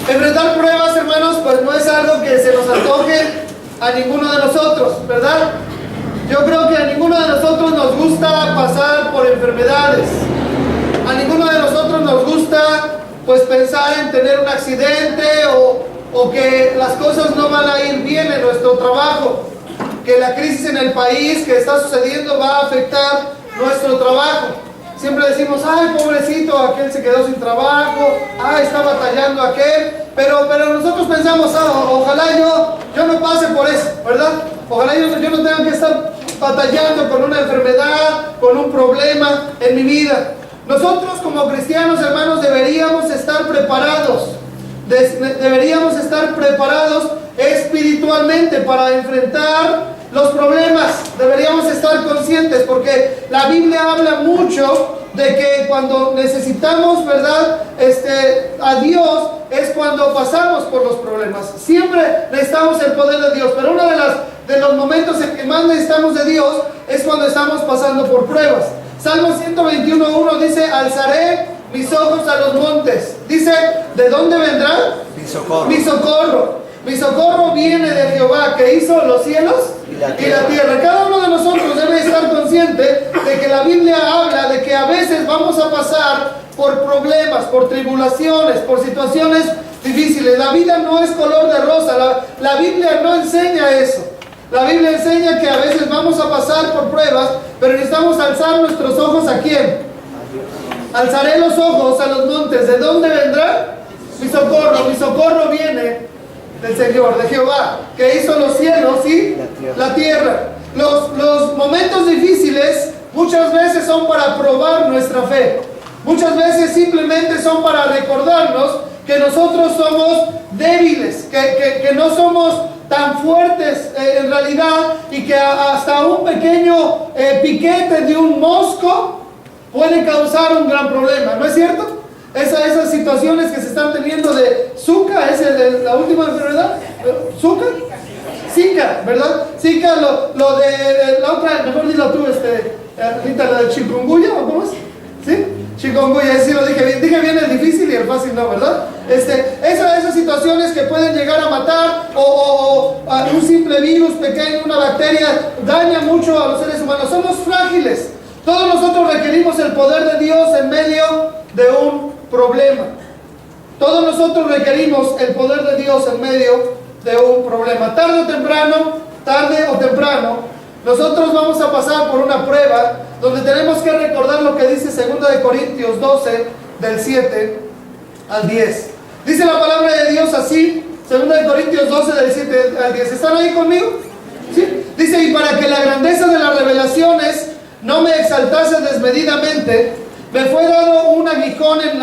Enfrentar pruebas, hermanos, pues no es algo que se nos antoje a ninguno de nosotros, ¿verdad? Yo creo que a ninguno de nosotros nos gusta pasar por enfermedades. A ninguno de nosotros nos gusta, pues, pensar en tener un accidente o que las cosas no van a ir bien en nuestro trabajo, que la crisis en el país que está sucediendo va a afectar nuestro trabajo. Siempre decimos, ay, pobrecito, aquel se quedó sin trabajo, ay, está batallando aquel, pero nosotros pensamos, ojalá yo no pase por eso, ¿verdad? Ojalá yo no tenga que estar batallando con una enfermedad, con un problema en mi vida. Nosotros como cristianos, hermanos, deberíamos estar preparados. Deberíamos estar preparados espiritualmente para enfrentar los problemas. Deberíamos estar conscientes porque la Biblia habla mucho de que cuando necesitamos, ¿verdad?, a Dios es cuando pasamos por los problemas. Siempre necesitamos el poder de Dios, pero uno de los momentos en que más necesitamos de Dios es cuando estamos pasando por pruebas. Salmo 121:1 dice, alzaré mis ojos a los montes. Dice, ¿de dónde vendrá? Mi socorro. Mi socorro. Mi socorro viene de Jehová, que hizo los cielos y la tierra. Cada uno de nosotros debe estar consciente de que la Biblia habla de que a veces vamos a pasar por problemas, por tribulaciones, por situaciones difíciles. La vida no es color de rosa. La Biblia no enseña eso. La Biblia enseña que a veces vamos a pasar por pruebas, pero necesitamos alzar nuestros ojos ¿a quién? Alzaré los ojos a los montes. ¿De dónde vendrá? Mi socorro. Mi socorro viene del Señor, de Jehová, que hizo los cielos y la tierra. Los momentos difíciles muchas veces son para probar nuestra fe. Muchas veces simplemente son para recordarnos que nosotros somos débiles, que no somos tan fuertes en realidad, y que hasta un pequeño piquete de un mosco puede causar un gran problema, ¿no es cierto? Esas situaciones que se están teniendo de Zika, es la última enfermedad, Zika, ¿verdad? Zika, lo de la otra, mejor dilo tú, ahorita la de chikungunya, ¿o cómo es? ¿Sí? Chikungunya, sí lo dije bien el difícil y el fácil no, ¿verdad? Esas situaciones que pueden llegar a matar, o un simple virus pequeño, una bacteria, daña mucho a los seres humanos. Somos frágiles. Todos nosotros requerimos el poder de Dios en medio de un problema. Todos nosotros requerimos el poder de Dios en medio de un problema. Tarde o temprano, nosotros vamos a pasar por una prueba donde tenemos que recordar lo que dice 2 Corintios 12, del 7 al 10. Dice la palabra de Dios así, 2 Corintios 12, del 7 al 10. ¿Están ahí conmigo? ¿Sí? Dice, y para que la grandeza de las revelaciones no me exaltase desmedidamente, me fue dado un aguijón en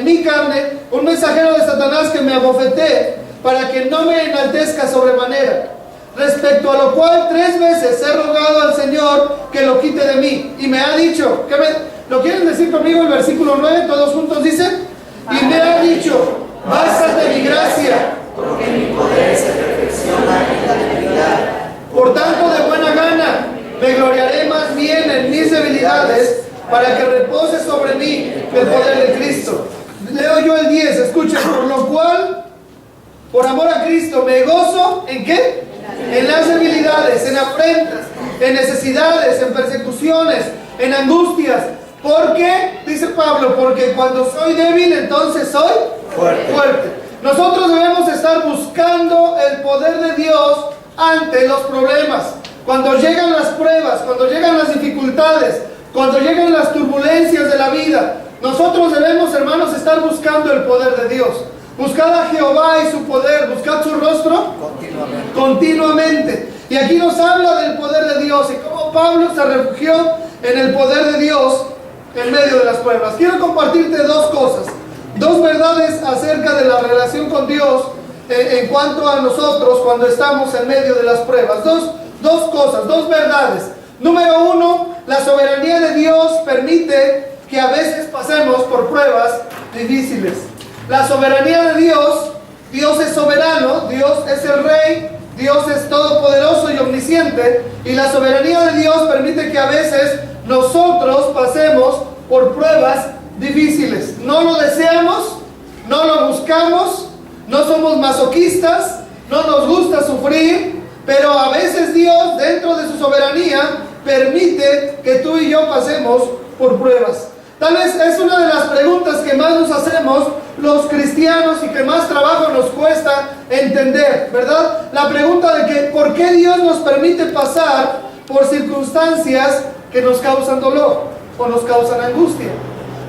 mi carne, un mensajero de Satanás que me abofetee, para que no me enaltezca sobremanera. Respecto a lo cual 3 veces he rogado al Señor que lo quite de mí. Y me ha dicho, ¿lo quieren decir conmigo el versículo 9? Todos juntos dicen, y me ha dicho, bástate mi gracia, porque mi poder se perfecciona en la debilidad. Por tanto, de buena gana me gloriaré más bien en mis debilidades, para que repose sobre mí el poder de Cristo. Leo yo el 10, escuchen, por lo cual, por amor a Cristo, me gozo, ¿en qué? En las debilidades, en afrentas, en necesidades, en persecuciones, en angustias. ¿Por qué? Dice Pablo, porque cuando soy débil, entonces soy fuerte. Nosotros debemos estar buscando el poder de Dios ante los problemas. Cuando llegan las pruebas, cuando llegan las dificultades, cuando llegan las turbulencias de la vida, nosotros debemos, hermanos, estar buscando el poder de Dios. Buscad a Jehová y su poder, buscad su rostro continuamente. Y aquí nos habla del poder de Dios y cómo Pablo se refugió en el poder de Dios en medio de las pruebas. Quiero compartirte 2 cosas, 2 verdades acerca de la relación con Dios en cuanto a nosotros cuando estamos en medio de las pruebas. Dos cosas, 2 verdades. Número 1, la soberanía de Dios permite que a veces pasemos por pruebas difíciles. La soberanía de Dios es soberano, Dios es el Rey, Dios es todopoderoso y omnisciente, y la soberanía de Dios permite que a veces nosotros pasemos por pruebas difíciles. No lo deseamos, no lo buscamos, no somos masoquistas, no nos gusta sufrir, pero a veces Dios, dentro de su soberanía, permite que tú y yo pasemos por pruebas. Tal vez es una de las preguntas que más nos hacemos los cristianos y que más trabajo nos cuesta entender, ¿verdad? La pregunta de que ¿por qué Dios nos permite pasar por circunstancias que nos causan dolor o nos causan angustia?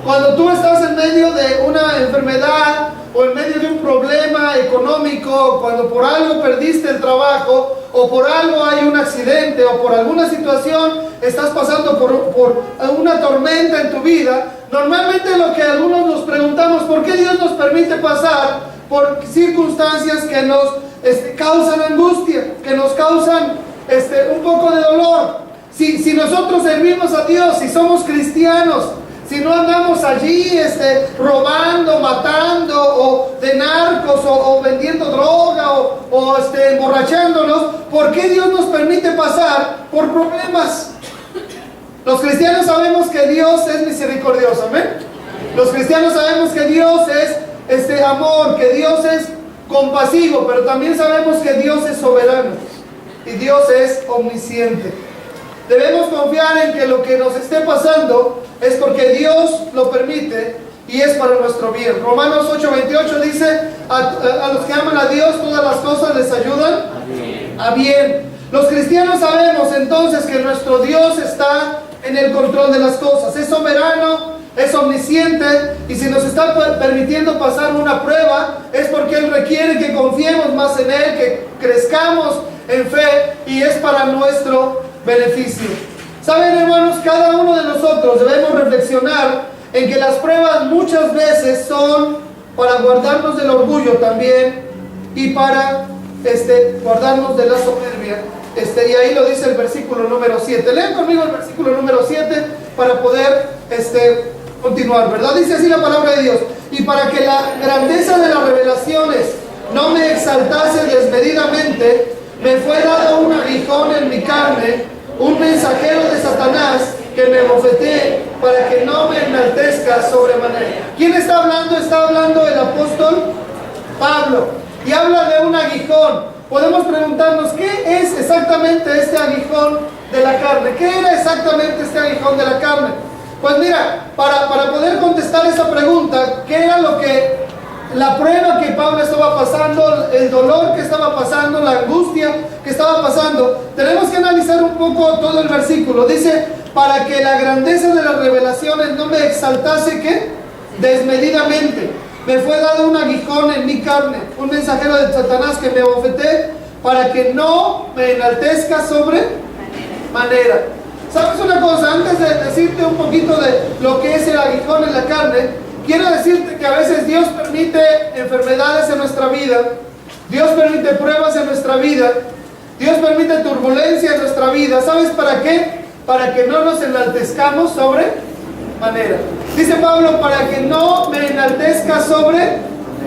Cuando tú estás en medio de una enfermedad o en medio de un problema económico, cuando por algo perdiste el trabajo o por algo hay un accidente o por alguna situación estás pasando por una tormenta en tu vida, normalmente lo que algunos nos preguntamos, ¿por qué Dios nos permite pasar por circunstancias que nos causan angustia, que nos causan un poco de dolor? Si nosotros servimos a Dios, si somos cristianos, si no andamos allí robando, matando, o de narcos, o vendiendo droga, o emborrachándonos, ¿por qué Dios nos permite pasar por problemas? Los cristianos sabemos que Dios es misericordioso, ¿amén? Los cristianos sabemos que Dios es amor, que Dios es compasivo, pero también sabemos que Dios es soberano y Dios es omnisciente. Debemos confiar en que lo que nos esté pasando es porque Dios lo permite y es para nuestro bien. Romanos 8:28 dice, a los que aman a Dios todas las cosas les ayudan a bien. Los cristianos sabemos entonces que nuestro Dios está en el control de las cosas, es soberano, es omnisciente, y si nos está permitiendo pasar una prueba es porque Él requiere que confiemos más en Él, que crezcamos en fe, y es para nuestro beneficio. Saben, hermanos, cada uno de nosotros debemos reflexionar en que las pruebas muchas veces son para guardarnos del orgullo también y para guardarnos de la soberbia. Y ahí lo dice el versículo número 7. Lean conmigo el versículo número 7 para poder continuar, ¿verdad? Dice así la palabra de Dios: y para que la grandeza de las revelaciones no me exaltase desmedidamente, me fue dado un aguijón en mi carne, un mensajero de Satanás que me bofetee para que no me enaltezca sobremanera. ¿Quién está hablando? Está hablando el apóstol Pablo, y habla de un aguijón. Podemos preguntarnos, ¿qué es exactamente este aguijón de la carne? ¿Qué era exactamente este aguijón de la carne? Pues mira, para poder contestar esa pregunta, ¿qué era la prueba que Pablo estaba pasando, el dolor que estaba pasando, la angustia que estaba pasando? Tenemos que analizar un poco todo el versículo. Dice, para que la grandeza de las revelaciones no me exaltase, ¿qué? Desmedidamente. Me fue dado un aguijón en mi carne, un mensajero de Satanás que me bofetee para que no me enaltezca sobre manera. ¿Sabes una cosa? Antes de decirte un poquito de lo que es el aguijón en la carne, quiero decirte que a veces Dios permite enfermedades en nuestra vida, Dios permite pruebas en nuestra vida, Dios permite turbulencia en nuestra vida. ¿Sabes para qué? Para que no nos enaltezcamos sobre manera. Dice Pablo, para que no me enaltezca sobre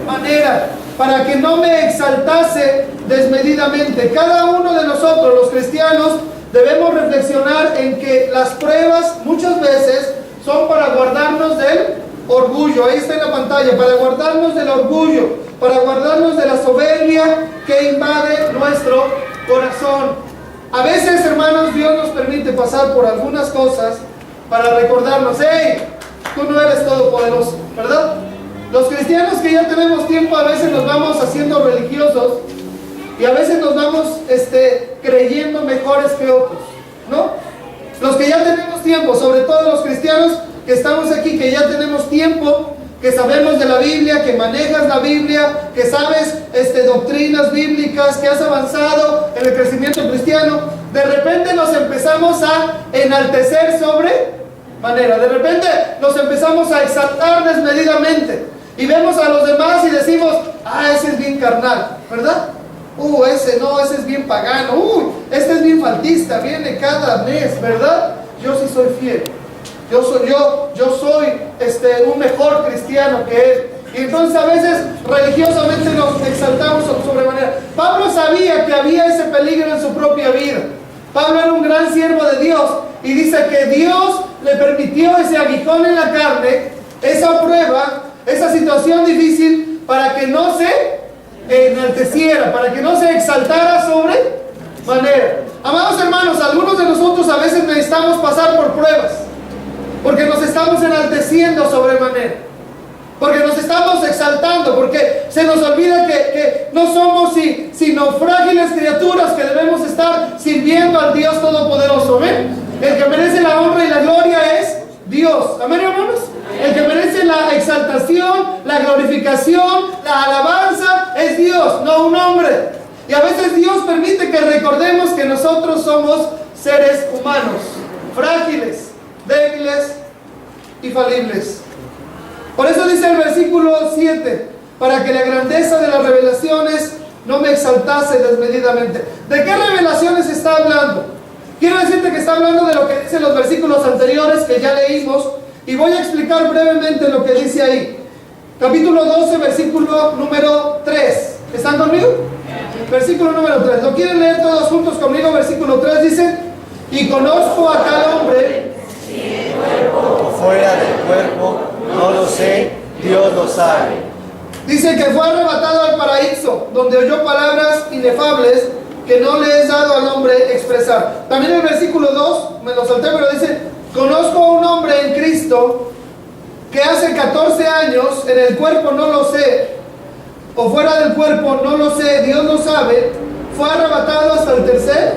manera, para que no me exaltase desmedidamente. Cada uno de nosotros, los cristianos, debemos reflexionar en que las pruebas muchas veces son para guardarnos del orgullo. Ahí está en la pantalla, para guardarnos del orgullo, para guardarnos de la soberbia que invade nuestro corazón. A veces, hermanos, Dios nos permite pasar por algunas cosas para recordarnos, hey, tú no eres todopoderoso, ¿verdad? Los cristianos que ya tenemos tiempo, a veces nos vamos haciendo religiosos y a veces nos vamos creyendo mejores que otros, ¿no? Los que ya tenemos tiempo, sobre todo los cristianos que estamos aquí, que ya tenemos tiempo, que sabemos de la Biblia, que manejas la Biblia, que sabes doctrinas bíblicas, que has avanzado en el crecimiento cristiano, de repente nos empezamos a enaltecer sobre manera, de repente nos empezamos a exaltar desmedidamente y vemos a los demás y decimos, ese es bien carnal, ¿verdad? Ese es bien pagano, este es bien faltista, viene cada mes, ¿verdad? Yo sí soy fiel. Yo soy un mejor cristiano que él. Y entonces a veces religiosamente nos exaltamos sobremanera. Pablo sabía que había ese peligro en su propia vida. Pablo era un gran siervo de Dios y dice que Dios le permitió ese aguijón en la carne, esa prueba, esa situación difícil, para que no se enalteciera, para que no se exaltara sobre manera. Amados hermanos, algunos de nosotros a veces necesitamos pasar por pruebas, porque nos estamos enalteciendo sobremanera, porque nos estamos exaltando, porque se nos olvida que no somos sino frágiles criaturas que debemos estar sirviendo al Dios Todopoderoso. ¿Amén? El que merece la honra y la gloria es Dios. ¿Amén, hermanos? El que merece la exaltación, la glorificación, la alabanza es Dios, no un hombre. Y a veces Dios permite que recordemos que nosotros somos seres humanos, frágiles, débiles y falibles. Por eso dice el versículo 7, para que la grandeza de las revelaciones no me exaltase desmedidamente. ¿De qué revelaciones está hablando? Quiero decirte que está hablando de lo que dicen los versículos anteriores que ya leímos, y voy a explicar brevemente lo que dice ahí. Capítulo 12, versículo número 3. ¿Están conmigo? Versículo número 3. ¿Lo quieren leer todos juntos conmigo? Versículo 3 dice: y conozco a tal hombre, o fuera del cuerpo, no lo sé, Dios lo sabe. Dice que fue arrebatado al paraíso, donde oyó palabras inefables que no le es dado al hombre expresar. También el versículo 2, me lo salté, pero dice: conozco a un hombre en Cristo que hace 14 años, en el cuerpo no lo sé, o fuera del cuerpo no lo sé, Dios lo sabe, fue arrebatado hasta el tercer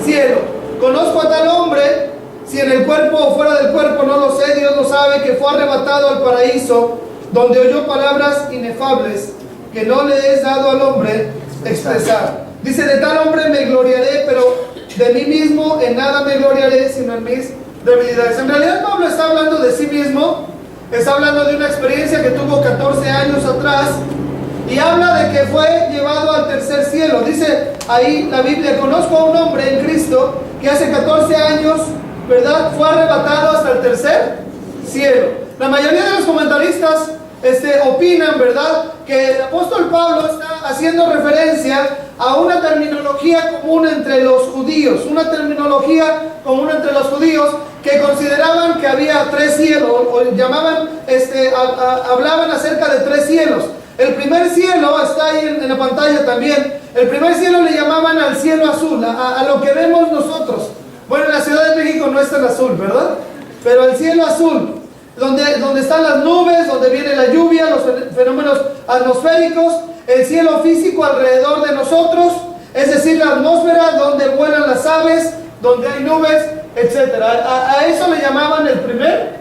cielo. Conozco a tal hombre, si en el cuerpo o fuera del cuerpo no lo sé, Dios lo sabe, que fue arrebatado al paraíso, donde oyó palabras inefables que no le es dado al hombre expresar. Dice: de tal hombre me gloriaré, pero de mí mismo en nada me gloriaré, sino en mis debilidades. En realidad Pablo está hablando de sí mismo, está hablando de una experiencia que tuvo 14 años atrás, y habla de que fue llevado al tercer cielo. Dice ahí la Biblia: conozco a un hombre en Cristo que hace 14 años, ¿verdad?, fue arrebatado hasta el tercer cielo. La mayoría de los comentaristas opinan, ¿verdad?, que el apóstol Pablo está haciendo referencia a una terminología común entre los judíos, que consideraban que había tres cielos, o llamaban, hablaban acerca de tres cielos. El primer cielo está ahí en la pantalla también. El primer cielo le llamaban al cielo azul, a lo que vemos nosotros. Bueno, en la Ciudad de México no es tan azul, ¿verdad? Pero el cielo azul, donde están las nubes, donde viene la lluvia, los fenómenos atmosféricos, el cielo físico alrededor de nosotros, es decir, la atmósfera donde vuelan las aves, donde hay nubes, etc. A eso le llamaban el primer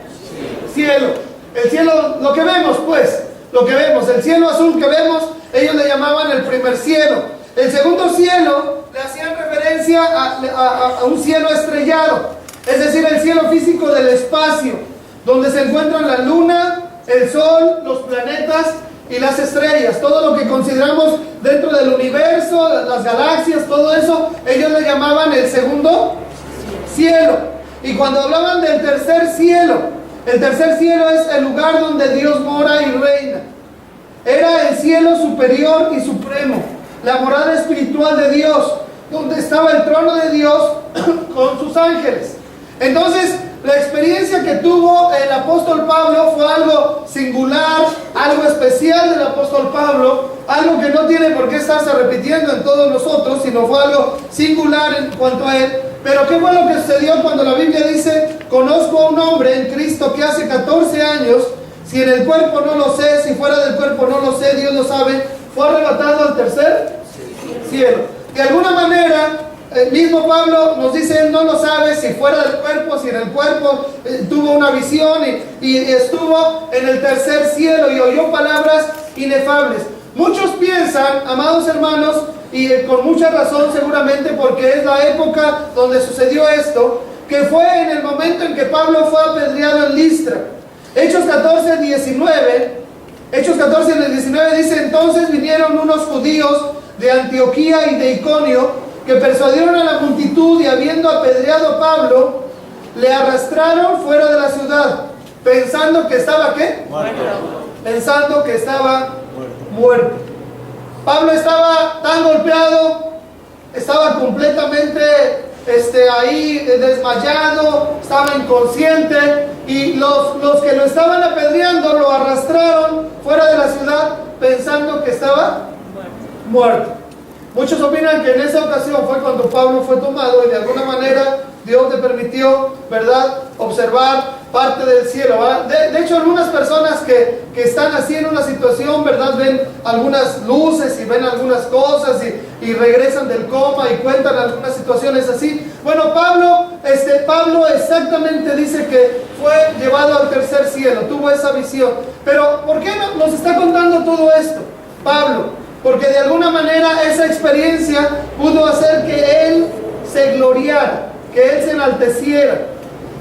cielo. El cielo, lo que vemos, pues, el cielo azul que vemos, ellos le llamaban el primer cielo. El segundo cielo le hacían referencia a un cielo estrellado, es decir, el cielo físico del espacio, donde se encuentran la luna, el sol, los planetas y las estrellas, todo lo que consideramos dentro del universo, las galaxias, todo eso, ellos le llamaban el segundo cielo. Y cuando hablaban del tercer cielo, el tercer cielo es el lugar donde Dios mora y reina. Era el cielo superior y supremo, la morada espiritual de Dios, donde estaba el trono de Dios con sus ángeles. Entonces, la experiencia que tuvo el apóstol Pablo fue algo singular, algo especial del apóstol Pablo, algo que no tiene por qué estarse repitiendo en todos nosotros, sino fue algo singular en cuanto a él. Pero ¿qué fue lo que sucedió cuando la Biblia dice: conozco a un hombre en Cristo que hace 14 años, si en el cuerpo no lo sé, si fuera del cuerpo no lo sé, Dios lo sabe, fue arrebatado al tercer cielo? De alguna manera, el mismo Pablo nos dice: él no lo sabe si fuera del cuerpo, si en el cuerpo tuvo una visión y estuvo en el tercer cielo y oyó palabras inefables. Muchos piensan, amados hermanos, y con mucha razón seguramente, porque es la época donde sucedió esto, que fue en el momento en que Pablo fue apedreado en Listra. Hechos 14, 19 dice: entonces vinieron unos judíos de Antioquía y de Iconio, que persuadieron a la multitud, y habiendo apedreado a Pablo, le arrastraron fuera de la ciudad, pensando que estaba ¿qué? Pensando que estaba muerto. Pablo estaba tan golpeado, estaba completamente ahí desmayado, estaba inconsciente, y los que lo estaban apedreando lo arrastraron fuera de la ciudad pensando estaba muerto. Muchos opinan que en esa ocasión fue cuando Pablo fue tomado y de alguna manera Dios le permitió, ¿verdad?, observar parte del cielo. De hecho, algunas personas que están así en una situación, ¿verdad?, ven algunas luces y ven algunas cosas y regresan del coma y cuentan algunas situaciones así. Bueno, Pablo exactamente dice que fue llevado al tercer cielo, tuvo esa visión. Pero ¿por qué nos está contando todo esto Pablo? Porque de alguna manera esa experiencia pudo hacer que él se gloriara, que él se enalteciera.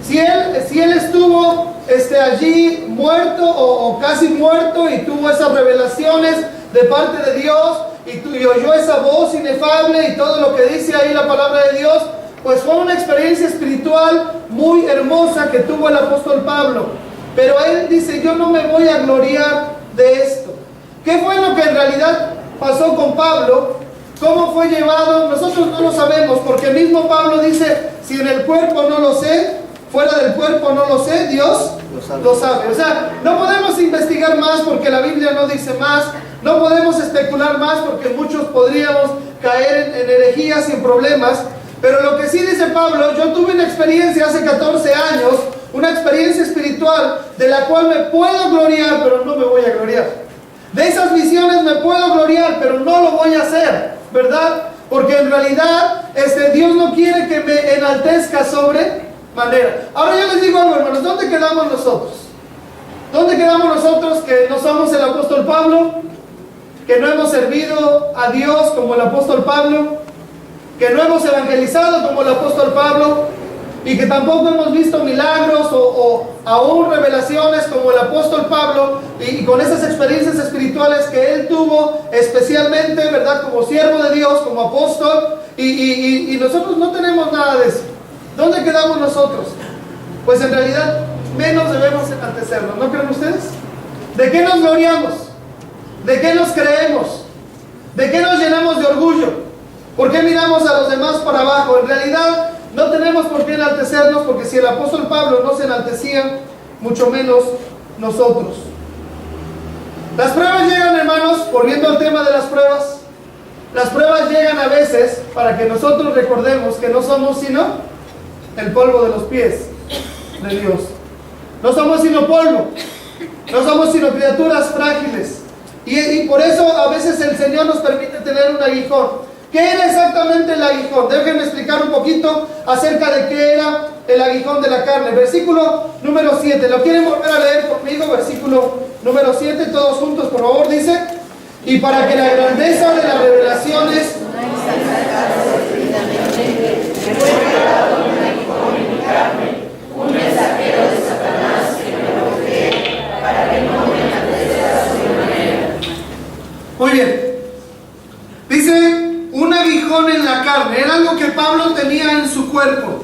Si él estuvo allí muerto o casi muerto y tuvo esas revelaciones de parte de Dios y oyó esa voz inefable y todo lo que dice ahí la palabra de Dios, pues fue una experiencia espiritual muy hermosa que tuvo el apóstol Pablo. Pero él dice, yo no me voy a gloriar de esto. ¿Qué fue lo que en realidad pasó con Pablo? ¿Cómo fue llevado? Nosotros no lo sabemos, porque mismo Pablo dice, si en el cuerpo no lo sé, fuera del cuerpo no lo sé, Dios lo sabe. O sea, no podemos investigar más porque la Biblia no dice más, no podemos especular más porque muchos podríamos caer en herejías y en problemas. Pero lo que sí dice Pablo, yo tuve una experiencia hace 14 años, una experiencia espiritual de la cual me puedo gloriar, pero no me voy a gloriar. De esas visiones me puedo gloriar, pero no lo voy a hacer, ¿verdad? Porque en realidad Dios no quiere que me enaltezca sobre manera. Ahora yo les digo algo, hermanos, ¿dónde quedamos nosotros? ¿Dónde quedamos nosotros que no somos el apóstol Pablo? Que no hemos servido a Dios como el apóstol Pablo, que no hemos evangelizado como el apóstol Pablo, y que tampoco hemos visto milagros o aún revelaciones como el apóstol Pablo, y con esas experiencias espirituales que él tuvo, especialmente, ¿verdad?, como siervo de Dios, como apóstol, y nosotros no tenemos nada de eso. ¿Dónde quedamos nosotros? Pues en realidad menos debemos enaltecernos, ¿no creen ustedes? ¿De qué nos gloriamos? ¿De qué nos creemos? ¿De qué nos llenamos de orgullo? ¿Por qué miramos a los demás para abajo? En realidad no tenemos por qué enaltecernos, porque si el apóstol Pablo no se enaltecía, mucho menos nosotros. Las pruebas llegan, hermanos, volviendo al tema de las pruebas llegan a veces para que nosotros recordemos que no somos sino el polvo de los pies de Dios. No somos sino polvo, no somos sino criaturas frágiles, y por eso a veces el Señor nos permite tener un aguijón. ¿Qué era exactamente el aguijón? Déjenme explicar un poquito acerca de qué era el aguijón de la carne. Versículo número 7. ¿Lo quieren volver a leer conmigo? Versículo número 7, todos juntos, por favor. Dice: y para que la grandeza de las revelaciones un mensajero de Satanás que me bloquee para que no me enaltezca a su manera. Muy bien. Dice: un aguijón en la carne. Era algo que Pablo tenía en su cuerpo.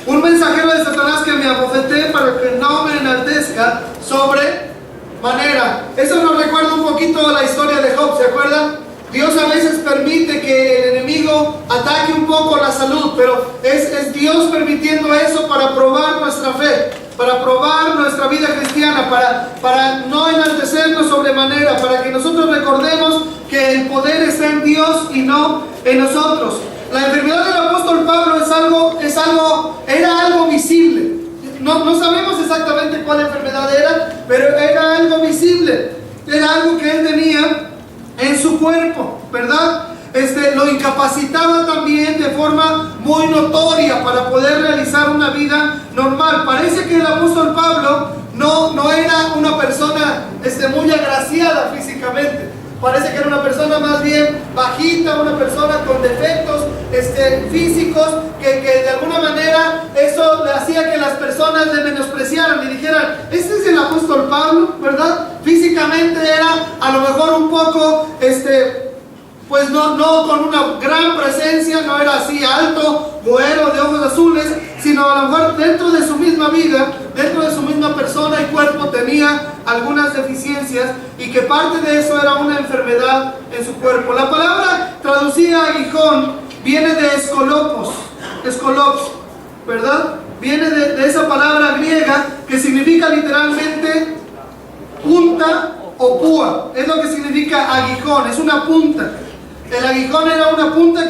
Un mensajero de Satanás que me abofeté para que no me enaltezca sobre manera. Eso nos recuerda un poquito a la historia de Job, ¿se acuerdan? Dios a veces permite que el enemigo ataque un poco la salud, pero es Dios permitiendo eso para probar nuestra fe, para probar nuestra vida cristiana, para no enaltecernos sobremanera, para que nosotros recordemos que el poder está en Dios y no en nosotros. La enfermedad del apóstol Pablo era algo visible. No sabemos exactamente cuál enfermedad era, pero era algo visible. Era algo que él tenía en su cuerpo, ¿verdad? Lo incapacitaba también de forma muy notoria para poder realizar una vida normal. Parece que el apóstol Pablo no era una persona muy agraciada físicamente. Parece que era una persona más bien bajita, una persona con defectos físicos, que de alguna manera eso le hacía que las personas le menospreciaran y dijeran: este es el apóstol Pablo, ¿verdad? Físicamente era a lo mejor un poco, pues no con una gran presencia, no era así alto, güero, de ojos azules, sino a lo mejor dentro de su misma vida, dentro de su misma persona y cuerpo tenía algunas deficiencias, y que parte de eso era una enfermedad en su cuerpo. La palabra traducida aguijón viene de escolopos, ¿verdad? Viene de esa palabra griega que significa literalmente punta o púa, es lo que significa aguijón, es una punta. El aguijón era una punta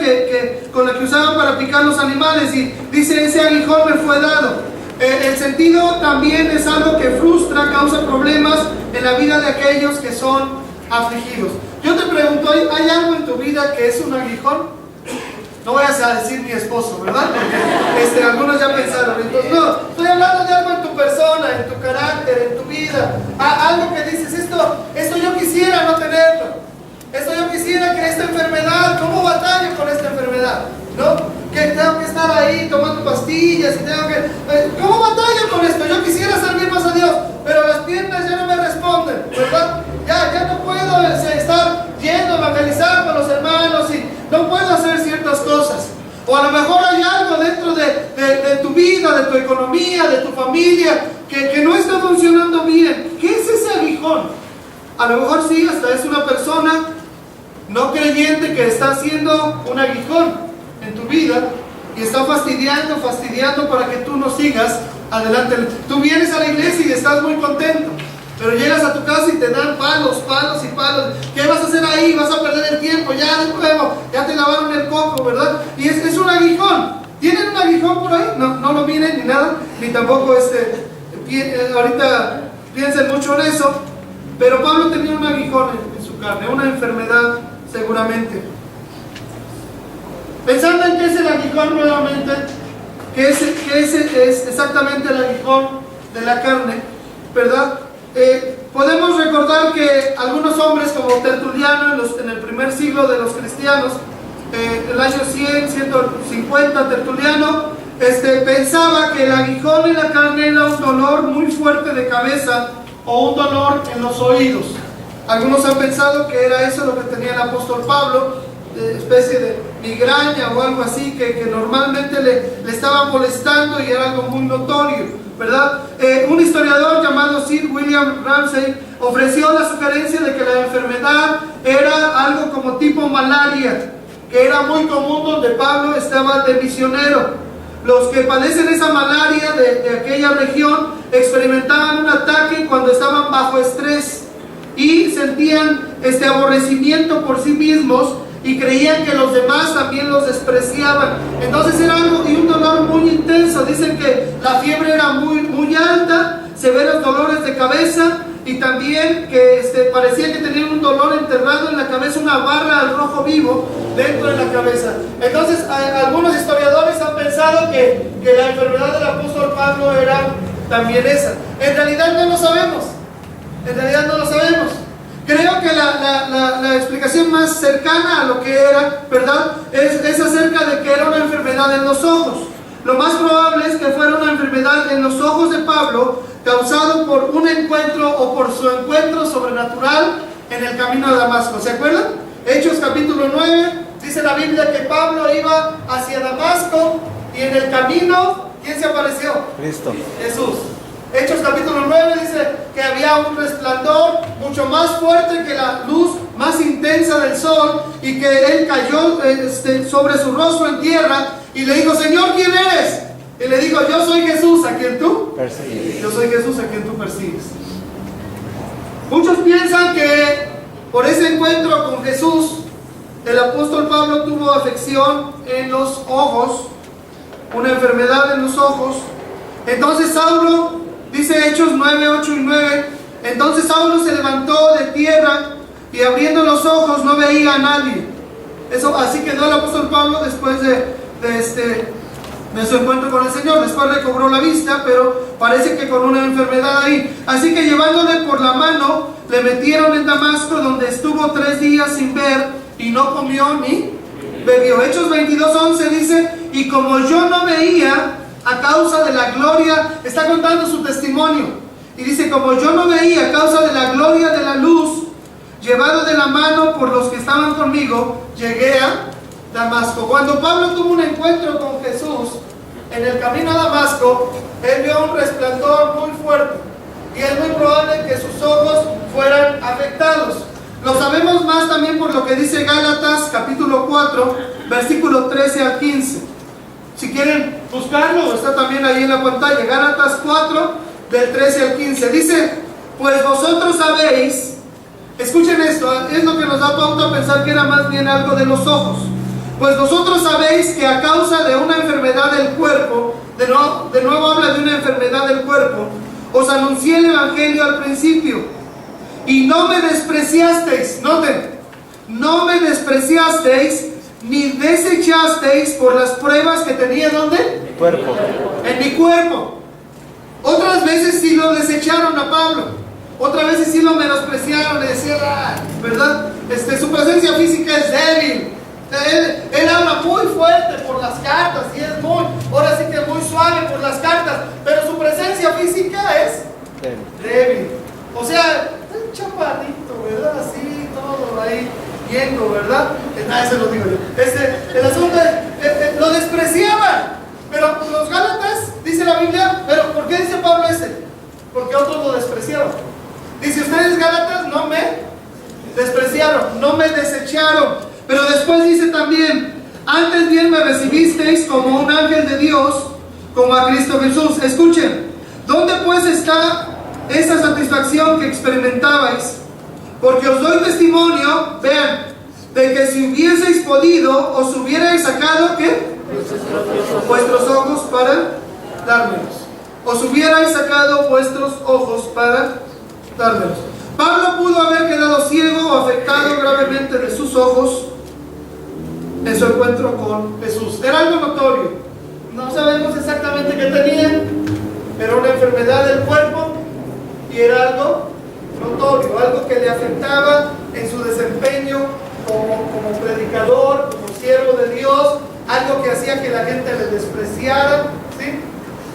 con la que usaban para picar los animales, y dice, ese aguijón me fue dado. El sentido también es algo que frustra, causa problemas en la vida de aquellos que son afligidos. Yo te pregunto, ¿hay algo en tu vida que es un aguijón? No vayas a decir mi esposo, ¿verdad? Porque algunos ya pensaron. Entonces, no, estoy hablando de algo en tu persona, en tu carácter, en tu vida. Algo que dices, esto yo quisiera no tenerlo. Esto yo quisiera que esta enfermedad, ¿cómo batallo con esta enfermedad? ¿No? Que tengo que estar ahí tomando pastillas y tengo que... ¿Cómo batallo con esto? Yo quisiera servir más a Dios, pero las piernas ya no me responden, ¿verdad? Ya no puedo estar yendo a evangelizar con los hermanos y no puedo hacer ciertas cosas. O a lo mejor hay algo dentro de tu vida, de tu economía, de tu familia, que no está funcionando bien. ¿Qué es ese aguijón? A lo mejor sí, hasta es una persona no creyente que está haciendo un aguijón en tu vida y está fastidiando para que tú no sigas adelante. Tú vienes a la iglesia y estás muy contento, pero llegas a tu casa y te dan palos y palos. ¿Qué vas a hacer ahí? Vas a perder el tiempo, ya de nuevo, ya te lavaron el coco, ¿verdad? Y es un aguijón. ¿Tienen un aguijón por ahí? No lo miren ni nada, ni tampoco ahorita piensen mucho en eso, pero Pablo tenía un aguijón en su carne, una enfermedad seguramente. Pensando en qué es el aguijón nuevamente, que es exactamente el aguijón de la carne, ¿verdad? Podemos recordar que algunos hombres como Tertuliano en el primer siglo de los cristianos, el año 100, 150, Tertuliano pensaba que el aguijón en la carne era un dolor muy fuerte de cabeza o un dolor en los oídos. Algunos han pensado que era eso lo que tenía el apóstol Pablo, especie de migraña o algo así que normalmente le estaba molestando y era algo muy notorio, ¿verdad? Un historiador llamado Sir William Ramsay ofreció la sugerencia de que la enfermedad era algo como tipo malaria, que era muy común donde Pablo estaba de misionero. Los que padecen esa malaria de aquella región experimentaban un ataque cuando estaban bajo estrés y sentían aborrecimiento por sí mismos y creían que los demás también los despreciaban. Entonces era algo y un dolor muy intenso. Dicen que la fiebre era muy alta, severos dolores de cabeza y también que parecía que tenían un dolor enterrado en la cabeza, una barra al rojo vivo dentro de la cabeza. Entonces algunos historiadores han pensado que la enfermedad del apóstol Pablo era también esa. En realidad no lo sabemos. Creo que la explicación más cercana a lo que era, ¿verdad? Es acerca de que era una enfermedad en los ojos. Lo más probable es que fuera una enfermedad en los ojos de Pablo, causado por un encuentro o por su encuentro sobrenatural en el camino a Damasco. ¿Se acuerdan? Hechos capítulo 9, dice la Biblia que Pablo iba hacia Damasco y en el camino, ¿quién se apareció? Cristo. Jesús. Hechos capítulo 9 dice que había un resplandor mucho más fuerte que la luz más intensa del sol y que él cayó sobre su rostro en tierra y le dijo, Señor, ¿quién eres? Y le dijo, yo soy Jesús, ¿a quien tú persigues? Yo soy Jesús, a quien tú persigues. Muchos piensan que por ese encuentro con Jesús, el apóstol Pablo tuvo afección en los ojos, una enfermedad en los ojos. Entonces Saulo, dice Hechos 9, 8 y 9, entonces Saulo se levantó de tierra y abriendo los ojos no veía a nadie. Así quedó el apóstol Pablo después de su encuentro con el Señor. Después recobró la vista, pero parece que con una enfermedad ahí. Así que llevándole por la mano, le metieron en Damasco, donde estuvo 3 días sin ver y no comió ni bebió. Hechos 22, 11 dice, y como yo no veía a causa de la gloria, está contando su testimonio, y dice, como yo no veía a causa de la gloria de la luz, llevado de la mano por los que estaban conmigo, llegué a Damasco. Cuando Pablo tuvo un encuentro con Jesús en el camino a Damasco, él vio un resplandor muy fuerte y es muy probable que sus ojos fueran afectados. Lo sabemos más también por lo que dice Gálatas capítulo 4 versículo 13 al 15. Si quieren buscarlo, está también ahí en la pantalla. Gálatas 4 del 13 al 15 dice, pues vosotros sabéis Escuchen esto, es lo que nos da pauta a pensar que era más bien algo de los ojos. Pues vosotros sabéis que a causa de una enfermedad del cuerpo, de nuevo habla de una enfermedad del cuerpo, os anuncié el evangelio al principio y no me despreciasteis, noten, no me despreciasteis ni desechasteis por las pruebas que tenía, ¿dónde? Mi cuerpo. En mi cuerpo. Otras veces sí lo desecharon a Pablo. Otras veces sí lo menospreciaron, le decían, ¿verdad? Su presencia física es débil. Él habla muy fuerte por las cartas y es ahora sí que es muy suave por las cartas, pero su presencia física es débil. O sea, un chaparrito, ¿verdad? Así, todo ahí, yendo, ¿verdad? Eso lo digo yo. El asunto es, lo despreciaban. Pero los Gálatas, dice la Biblia, pero ¿por qué dice Pablo Porque otros lo despreciaron. Dice, ustedes Gálatas no me despreciaron, no me desecharon. Pero después dice también, antes bien me recibisteis como un ángel de Dios, como a Cristo Jesús. Escuchen, ¿dónde pues está esa satisfacción que experimentabais? Porque os doy testimonio, vean, de que si hubieseis podido, os hubierais sacado, ¿qué? Vuestros ojos para dármelos. Os hubierais sacado vuestros ojos para dármelos. Pablo pudo haber quedado ciego o afectado gravemente de sus ojos en su encuentro con Jesús. Era algo notorio. No sabemos exactamente qué tenía. Era una enfermedad del cuerpo y era algo notorio, algo que le afectaba en su desempeño como predicador, como siervo de Dios, algo que hacía que la gente le despreciara, ¿sí?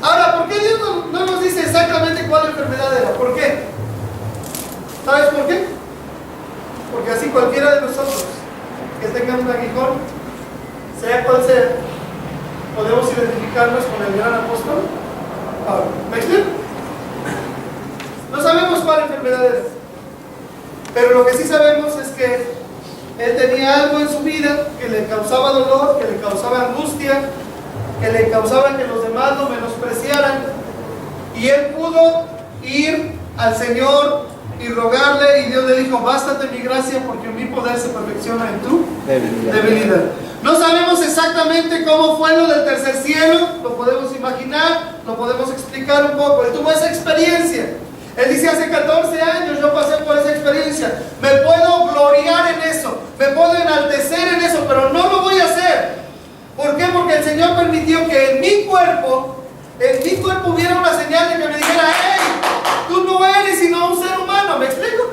Ahora, ¿por qué Dios no nos dice exactamente cuál enfermedad era? ¿Por qué? ¿Sabes por qué? Porque así cualquiera de nosotros que tenga un aguijón, sea cual sea, podemos identificarnos con el gran apóstol Pablo. ¿Me explico? No sabemos cuál enfermedad era, pero lo que sí sabemos es que él tenía algo en su vida que le causaba dolor, que le causaba angustia, que le causaba que los demás lo menospreciaran, y él pudo ir al Señor y rogarle, y Dios le dijo, bástate mi gracia porque mi poder se perfecciona en tu debilidad. No sabemos exactamente cómo fue lo del tercer cielo, lo podemos imaginar, lo podemos explicar un poco. Él tuvo esa experiencia. Él dice, hace 14 años yo pasé por esa experiencia. Me puedo gloriar en eso, me puedo enaltecer en eso, pero no lo voy a hacer. ¿Por qué? Porque el Señor permitió que en mi cuerpo hubiera una señal de que me dijera, hey, tú no eres sino un ser humano. ¿Me explico?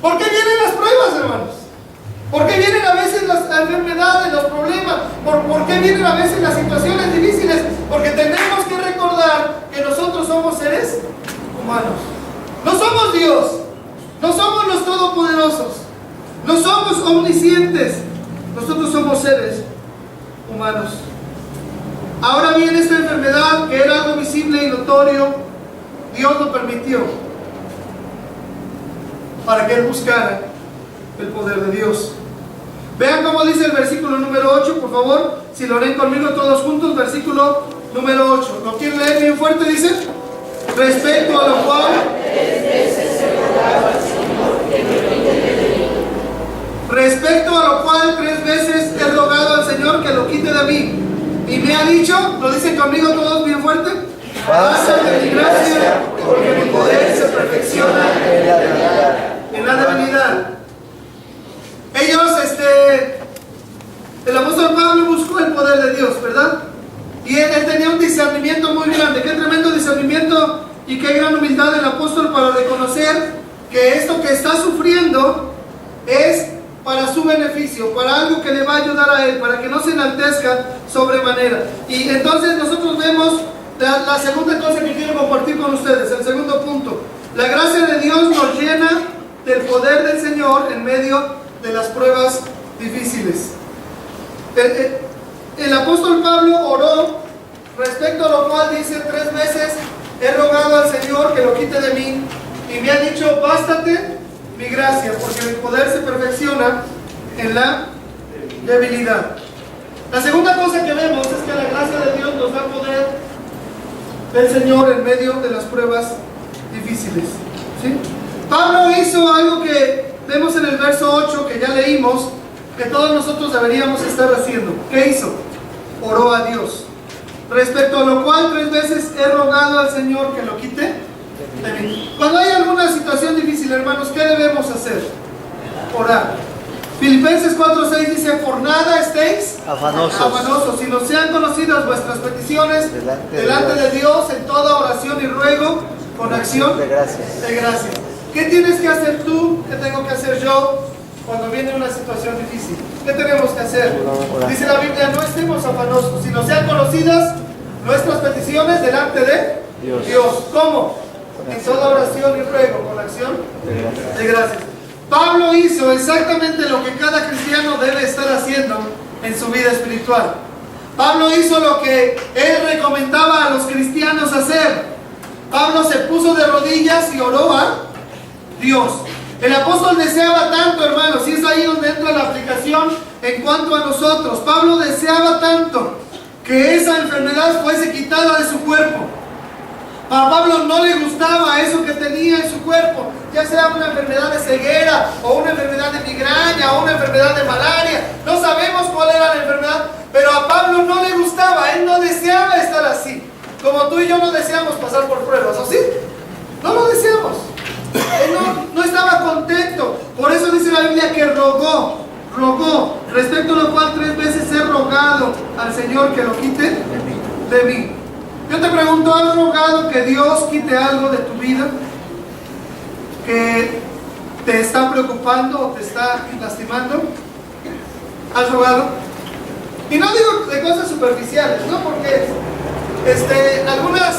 ¿Por qué vienen las pruebas, hermanos? ¿Por qué vienen a veces las enfermedades, los problemas? ¿Por qué vienen a veces las situaciones difíciles? Porque tenemos que recordar que nosotros somos seres humanos. No somos Dios, no somos los todopoderosos, no somos omniscientes, nosotros somos seres humanos. Ahora bien, esta enfermedad, que era algo visible y notorio, Dios lo permitió para que él buscara el poder de Dios. Vean cómo dice el versículo número 8, por favor, si lo leen conmigo todos juntos, versículo número 8. ¿Lo quieren leer bien fuerte? Dice, respecto a lo cual tres veces he rogado al Señor que lo quite de mí, y me ha dicho, lo dicen conmigo todos bien fuerte, bástate mi gracia, porque mi poder se perfecciona en la debilidad. Ellos, el apóstol Pablo buscó el poder de Dios, ¿verdad? Y él tenía un discernimiento muy grande. Qué tremendo discernimiento y qué gran humildad del apóstol para reconocer que esto que está sufriendo es para su beneficio, para algo que le va a ayudar a él, para que no se enaltezca sobremanera. Y entonces nosotros vemos la segunda cosa que quiero compartir con ustedes, el segundo punto. La gracia de Dios nos llena del poder del Señor en medio de las pruebas difíciles. El apóstol Pablo oró, respecto a lo cual dice 3 veces, he rogado al Señor que lo quite de mí, y me ha dicho, bástate mi gracia, porque mi poder se perfecciona en la debilidad. La segunda cosa que vemos es que la gracia de Dios nos da poder del Señor en medio de las pruebas difíciles, ¿sí? Pablo hizo algo que vemos en el verso 8 que ya leímos que todos nosotros deberíamos estar haciendo. ¿Qué hizo? Oró a Dios. Respecto a lo cual 3 veces he rogado al Señor que lo quite de mí. Cuando hay alguna situación difícil, hermanos, ¿qué debemos hacer? Orar. Filipenses 4:6 dice: por nada estéis afanosos, sino sean conocidas vuestras peticiones delante de Dios en toda oración y ruego con acción de gracias. ¿Qué tienes que hacer tú? ¿Qué tengo que hacer yo cuando viene una situación difícil? ¿Qué tenemos que hacer? Dice la Biblia: no estemos afanosos, sino sean conocidas nuestras peticiones delante de Dios. ¿Cómo? En toda oración y ruego con acción de gracias. Pablo hizo exactamente lo que cada cristiano debe estar haciendo en su vida espiritual. Pablo hizo lo que él recomendaba a los cristianos hacer. Pablo se puso de rodillas y oró a Dios. El apóstol deseaba tanto, hermanos, y es ahí donde entra la aplicación en cuanto a nosotros. Pablo deseaba tanto que esa enfermedad fuese quitada de su cuerpo. A Pablo no le gustaba eso que tenía en su cuerpo, ya sea una enfermedad de ceguera, o una enfermedad de migraña, o una enfermedad de malaria. No sabemos cuál era la enfermedad, pero a Pablo no le gustaba, él no deseaba estar así. Como tú y yo no deseamos pasar por pruebas, ¿o sí? No lo deseamos. Él no estaba contento. Por eso dice la Biblia que rogó. Respecto a lo cual 3 veces he rogado al Señor que lo quite de mí. Yo te pregunto, ¿has rogado que Dios quite algo de tu vida que te está preocupando o te está lastimando? ¿Has rogado? Y no digo de cosas superficiales, ¿no? Porque algunas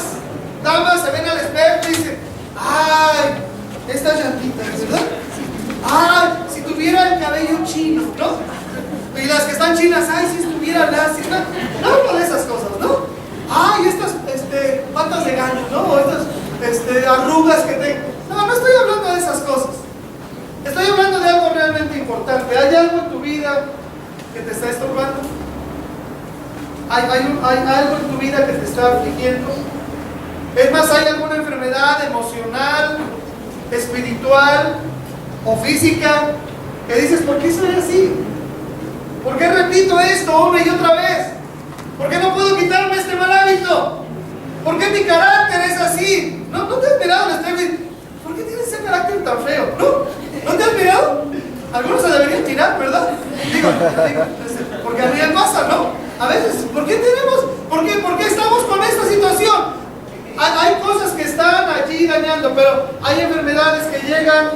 damas se ven al espejo y dicen: ¡ay, estas llantitas, ¿verdad? ¡Ay, si tuviera el cabello chino!, ¿no? Y las que están chinas: ¡ay, si estuviera lacio! No hablo de esas cosas, ¿no? ¡Ay, estas patas de gallo!, ¿no? O estas arrugas que tengo. No estoy hablando de esas cosas. Estoy hablando de algo realmente importante. ¿Hay algo en tu vida que te está estorbando? ¿Hay algo en tu vida que te está afligiendo? Es más, ¿hay alguna enfermedad emocional, espiritual o física que dices: ¿por qué soy así? ¿Por qué repito esto una y otra vez? ¿Por qué no puedo quitarme este mal hábito? ¿Por qué mi carácter es así? ¿No te has mirado al espejo y: ¿por qué tienes ese carácter tan feo? ¿No te has mirado? Algunos se deberían tirar, ¿verdad? Digo, porque a mí me pasa, ¿no? A veces, ¿por qué estamos con esta situación? Hay cosas que están allí dañando, pero hay enfermedades que llegan,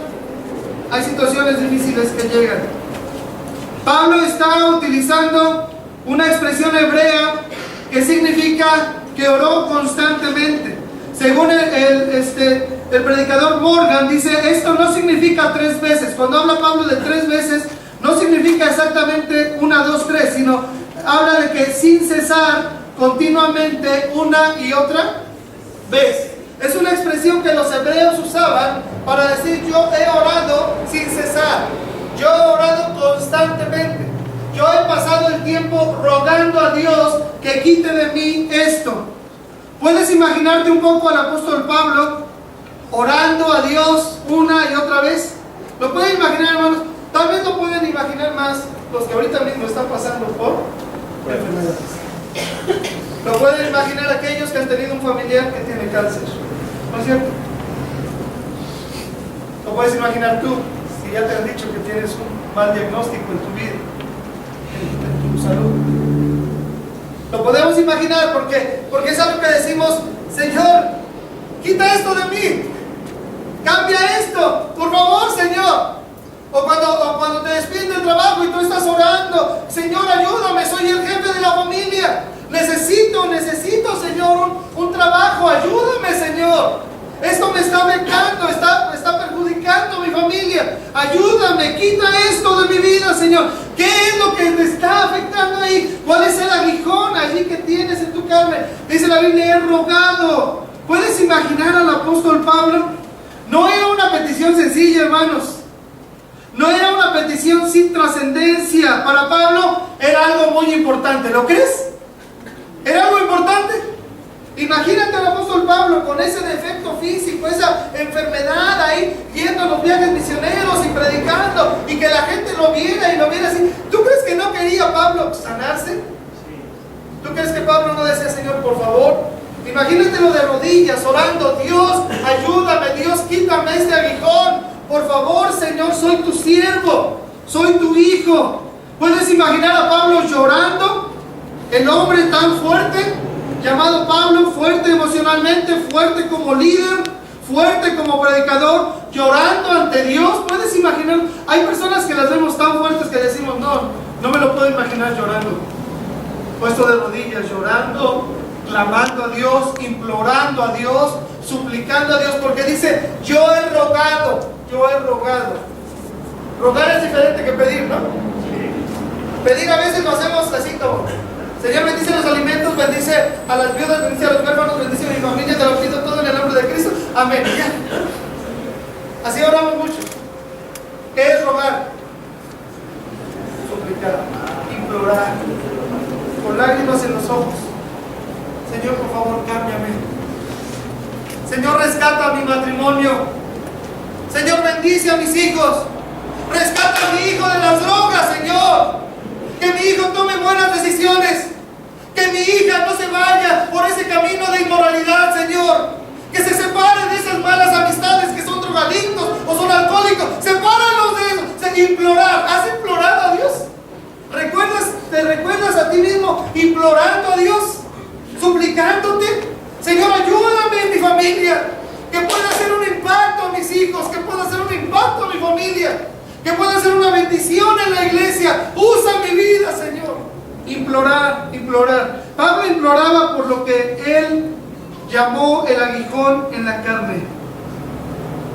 hay situaciones difíciles que llegan. Pablo está utilizando una expresión hebrea que significa que oró constantemente. Según el predicador Morgan, dice: esto no significa 3 veces. Cuando habla Pablo de 3 veces, no significa exactamente 1, 2, 3, sino habla de que sin cesar, continuamente, una y otra vez. Es una expresión que los hebreos usaban para decir: yo he orado sin cesar, yo he orado constantemente, yo he pasado el tiempo rogando a Dios que quite de mí esto. ¿Puedes imaginarte un poco al apóstol Pablo orando a Dios una y otra vez? ¿Lo pueden imaginar, hermanos? Tal vez lo pueden imaginar más los que ahorita mismo están pasando por enfermedades. ¿Lo pueden imaginar aquellos que han tenido un familiar que tiene cáncer? ¿No es cierto? ¿Lo puedes imaginar tú? Si ya te han dicho que tienes un mal diagnóstico en tu vida, en tu salud. Lo podemos imaginar porque es algo que decimos: Señor, quita esto de mí, cambia esto, por favor, Señor. O cuando te despiden del trabajo y tú estás orando: Señor, ayúdame, soy el jefe de la familia, necesito, Señor, un trabajo, ayúdame, Señor. Esto me está afectando, está perjudicando a mi familia. Ayúdame, quita esto de mi vida, Señor. ¿Qué es lo que te está afectando ahí? ¿Cuál es el aguijón allí que tienes en tu carne? Dice la Biblia: he rogado. ¿Puedes imaginar al apóstol Pablo? No era una petición sencilla, hermanos. No era una petición sin trascendencia. Para Pablo era algo muy importante. ¿Lo crees? ¿Era algo importante? Imagínate al apóstol Pablo con ese defecto físico, esa enfermedad ahí, yendo a los viajes misioneros y predicando, y que la gente lo viera y lo viera así. ¿Tú crees que no quería Pablo sanarse? ¿Tú crees que Pablo no decía, Señor, por favor? Imagínatelo de rodillas, orando, Dios, ayúdame, Dios, quítame este aguijón. Por favor, Señor, soy tu siervo, soy tu hijo. ¿Puedes imaginar a Pablo llorando? El hombre tan fuerte, llamado Pablo, fuerte emocionalmente, fuerte como líder, fuerte como predicador, llorando ante Dios. ¿Puedes imaginar? Hay personas que las vemos tan fuertes que decimos, no me lo puedo imaginar llorando. Puesto de rodillas, llorando, clamando a Dios, implorando a Dios, suplicando a Dios, porque dice, yo he rogado. Rogar es diferente que pedir, ¿no? Pedir a veces lo hacemos así como, Señor, bendice los alimentos, bendice a las viudas, bendice a los huérfanos, bendice a mi familia, te lo pido todo en el nombre de Cristo, amén. Ya. Así oramos mucho. ¿Qué es rogar? Suplicar, implorar, con lágrimas en los ojos. Señor, por favor, cámbiame. Señor, rescata mi matrimonio. Señor, bendice a mis hijos. Rescata a mi hijo de las drogas, Señor. Que mi hijo tome buenas decisiones. Que mi hija no se vaya por ese camino de inmoralidad, Señor. Que se separe de esas malas amistades que son drogadictos o son alcohólicos. Sepáralos de eso. Implorar. ¿Has implorado a Dios? ¿Te recuerdas a ti mismo implorando a Dios? Suplicándote. Señor, ayúdame en mi familia. Que pueda hacer un impacto a mis hijos. Que pueda hacer un impacto a mi familia. Que pueda hacer una bendición en la iglesia. Usa mi vida, Señor. Implorar. Pablo imploraba por lo que él llamó el aguijón en la carne.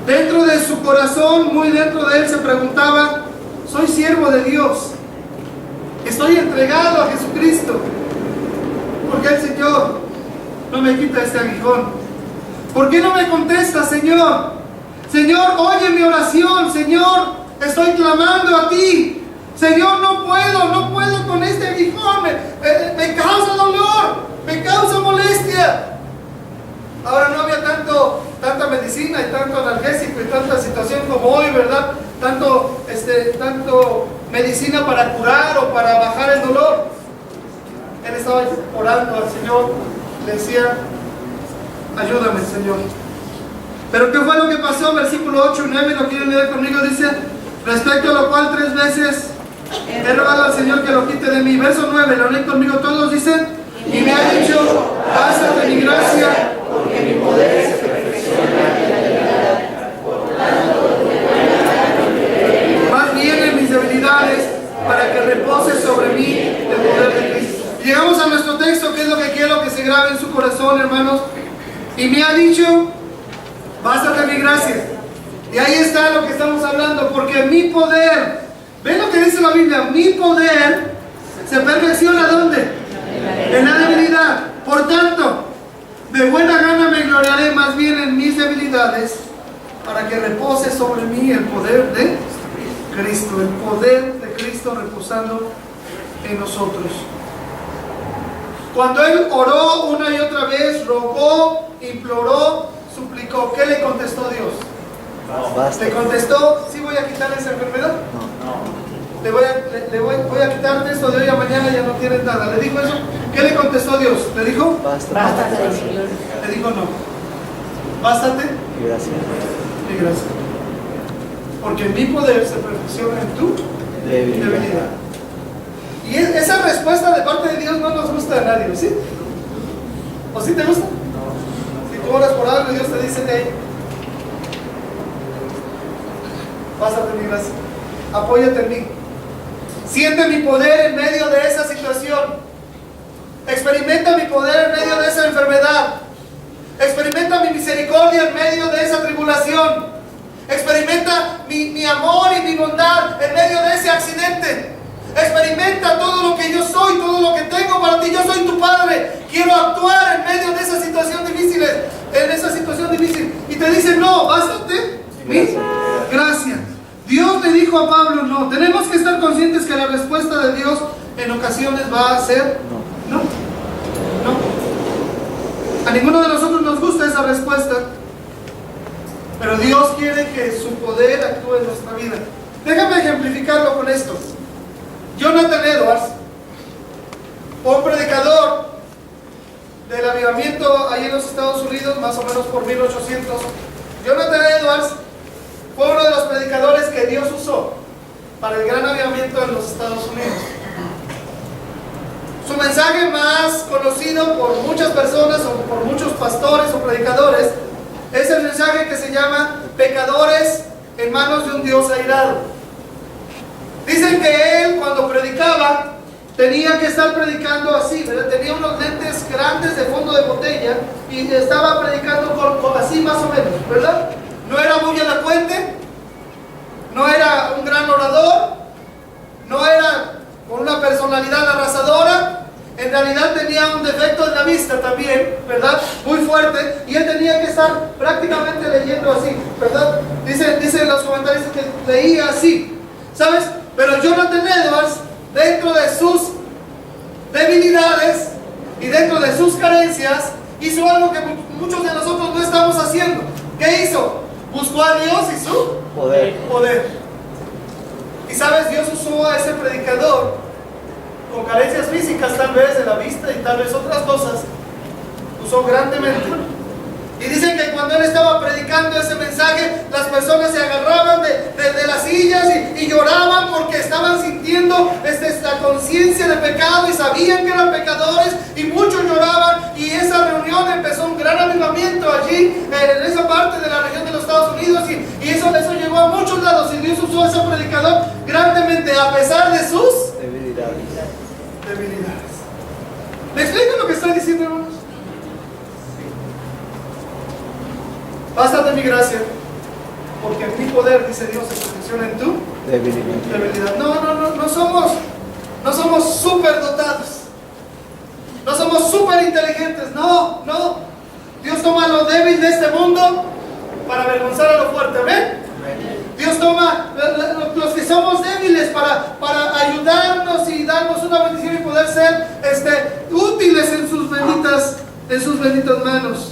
Dentro de su corazón, muy dentro de él, se preguntaba, soy siervo de Dios. Estoy entregado a Jesucristo. ¿Por qué el Señor no me quita este aguijón? ¿Por qué no me contesta, Señor? Señor, oye mi oración, Señor. Estoy clamando a ti. Señor, no puedo con este aguijón. Me causa dolor, me causa molestia. Ahora no había tanta medicina y tanto analgésico y tanta situación como hoy, ¿verdad? Tanto medicina para curar o para bajar el dolor. Él estaba orando al Señor, le decía, ayúdame, Señor. Pero ¿qué fue lo que pasó? Versículo 8 y 9, ¿lo quieren leer conmigo? Dice, respecto a lo cual 3 veces he rogado al Señor que lo quite de mí. Verso 9, lo leen conmigo todos, dicen, y me ha dicho, bástate mi gracia, porque mi poder se perfecciona en la debilidad. Más bien en mis debilidades, para que repose sobre mí el poder de Cristo. Llegamos a nuestro texto, que es lo que quiero que se grabe en su corazón, hermanos. Y me ha dicho, bástate mi gracia. Y ahí está lo que estamos hablando, porque mi poder, ¿ven lo que dice la Biblia? Mi poder se perfecciona ¿dónde? En la debilidad. Por tanto, de buena gana me gloriaré más bien en mis debilidades, para que repose sobre mí el poder de Cristo, el poder de Cristo reposando en nosotros. Cuando él oró una y otra vez, rogó, imploró, suplicó, ¿qué le contestó Dios? ¿Le contestó, sí voy a quitar esa enfermedad? Voy a quitarte esto de hoy a mañana, ya no tienes nada. ¿Le dijo eso? ¿Qué le contestó Dios? ¿Le dijo? Bástate. Le dijo no. Bástate. Y gracias. Y gracias. Porque mi poder se perfecciona en tu debilidad. Y esa respuesta de parte de Dios no nos gusta a nadie, ¿sí? ¿O sí te gusta? Si tú oras por algo y Dios te dice, hey, pásate mi gracia, apóyate en mí, siente mi poder en medio de esa situación, experimenta mi poder en medio de esa enfermedad, experimenta mi misericordia en medio de esa tribulación, experimenta mi amor y mi bondad en medio de ese accidente. Experimenta todo lo que yo soy, todo lo que tengo para ti. Yo soy tu Padre. Quiero actuar en medio de esa situación difícil, Y te dice, no, bástate mi gracia. Dios le dijo a Pablo, no. Tenemos que estar conscientes que la respuesta de Dios en ocasiones va a ser no. A ninguno de nosotros nos gusta esa respuesta, pero Dios quiere que su poder actúe en nuestra vida. Déjame ejemplificarlo con esto. Jonathan Edwards, un predicador del avivamiento ahí en los Estados Unidos, más o menos por 1800. Jonathan Edwards fue uno de los predicadores que Dios usó para el gran avivamiento en los Estados Unidos. Su mensaje más conocido por muchas personas o por muchos pastores o predicadores es el mensaje que se llama pecadores en manos de un Dios airado. Dicen que él, cuando predicaba, tenía que estar predicando así, ¿verdad? Tenía unos lentes grandes de fondo de botella y estaba predicando así más o menos, ¿verdad? No era muy elocuente, no era un gran orador, no era con una personalidad arrasadora. En realidad tenía un defecto en la vista también, ¿verdad? Muy fuerte, y él tenía que estar prácticamente leyendo así, ¿verdad? Dicen los comentarios que leía así, ¿sabes? Pero Jonathan Edwards, dentro de sus debilidades y dentro de sus carencias, hizo algo que muchos de nosotros no estamos haciendo. ¿Qué hizo? Buscó a Dios y su poder. Y sabes, Dios usó a ese predicador con carencias físicas tal vez de la vista y tal vez otras cosas, usó grandemente. Y dicen que cuando él estaba predicando ese mensaje, las personas se agarraban de las sillas y lloraban porque estaban sintiendo la conciencia de pecado y sabían que eran pecadores, y muchos lloraban, y esa reunión empezó un gran avivamiento allí en esa parte de la región de los Estados Unidos, y eso llegó a muchos lados, y Dios usó a ese predicador grandemente a pesar de sus debilidades. ¿Me explico lo que estoy diciendo, hermanos? Bástate mi gracia, porque mi poder, dice Dios, se perfecciona en tu debilidad. No somos súper dotados, no somos súper inteligentes, no. Dios toma lo débil de este mundo para avergonzar a lo fuerte, ¿amén? Dios toma los que somos débiles para ayudarnos y darnos una bendición y poder ser útiles en sus benditas manos.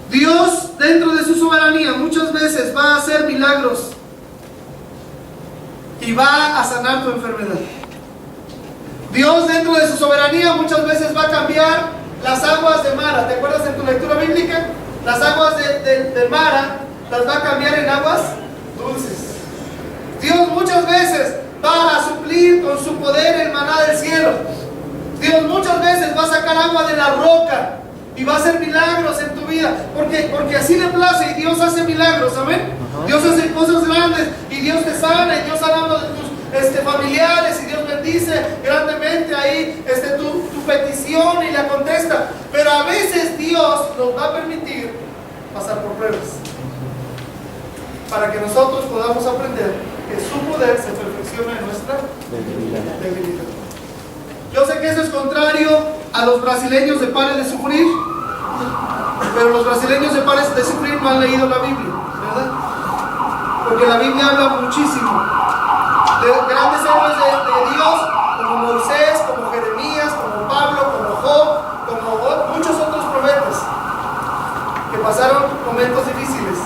Dios, dentro de su soberanía, muchas veces va a hacer milagros y va a sanar tu enfermedad. Dios, dentro de su soberanía, muchas veces va a cambiar las aguas de Mara. ¿Te acuerdas en tu lectura bíblica? Las aguas de Mara las va a cambiar en aguas dulces. Dios muchas veces va a suplir con su poder el maná del cielo. Dios muchas veces va a sacar agua de la roca y va a hacer milagros en tu vida, porque así le place, y Dios hace milagros, amén. Dios hace cosas grandes, y Dios te sana, y Dios sana de tus familiares, y Dios bendice grandemente ahí tu petición y la contesta. Pero a veces Dios nos va a permitir pasar por pruebas para que nosotros podamos aprender que su poder se perfecciona en nuestra debilidad. Yo sé que eso es contrario a los brasileños de Pares de Sufrir, pero los brasileños de Pares de Sufrir no han leído la Biblia, ¿verdad? Porque la Biblia habla muchísimo de grandes héroes de Dios, como Moisés, como Jeremías, como Pablo, como Job, como muchos otros profetas que pasaron momentos difíciles,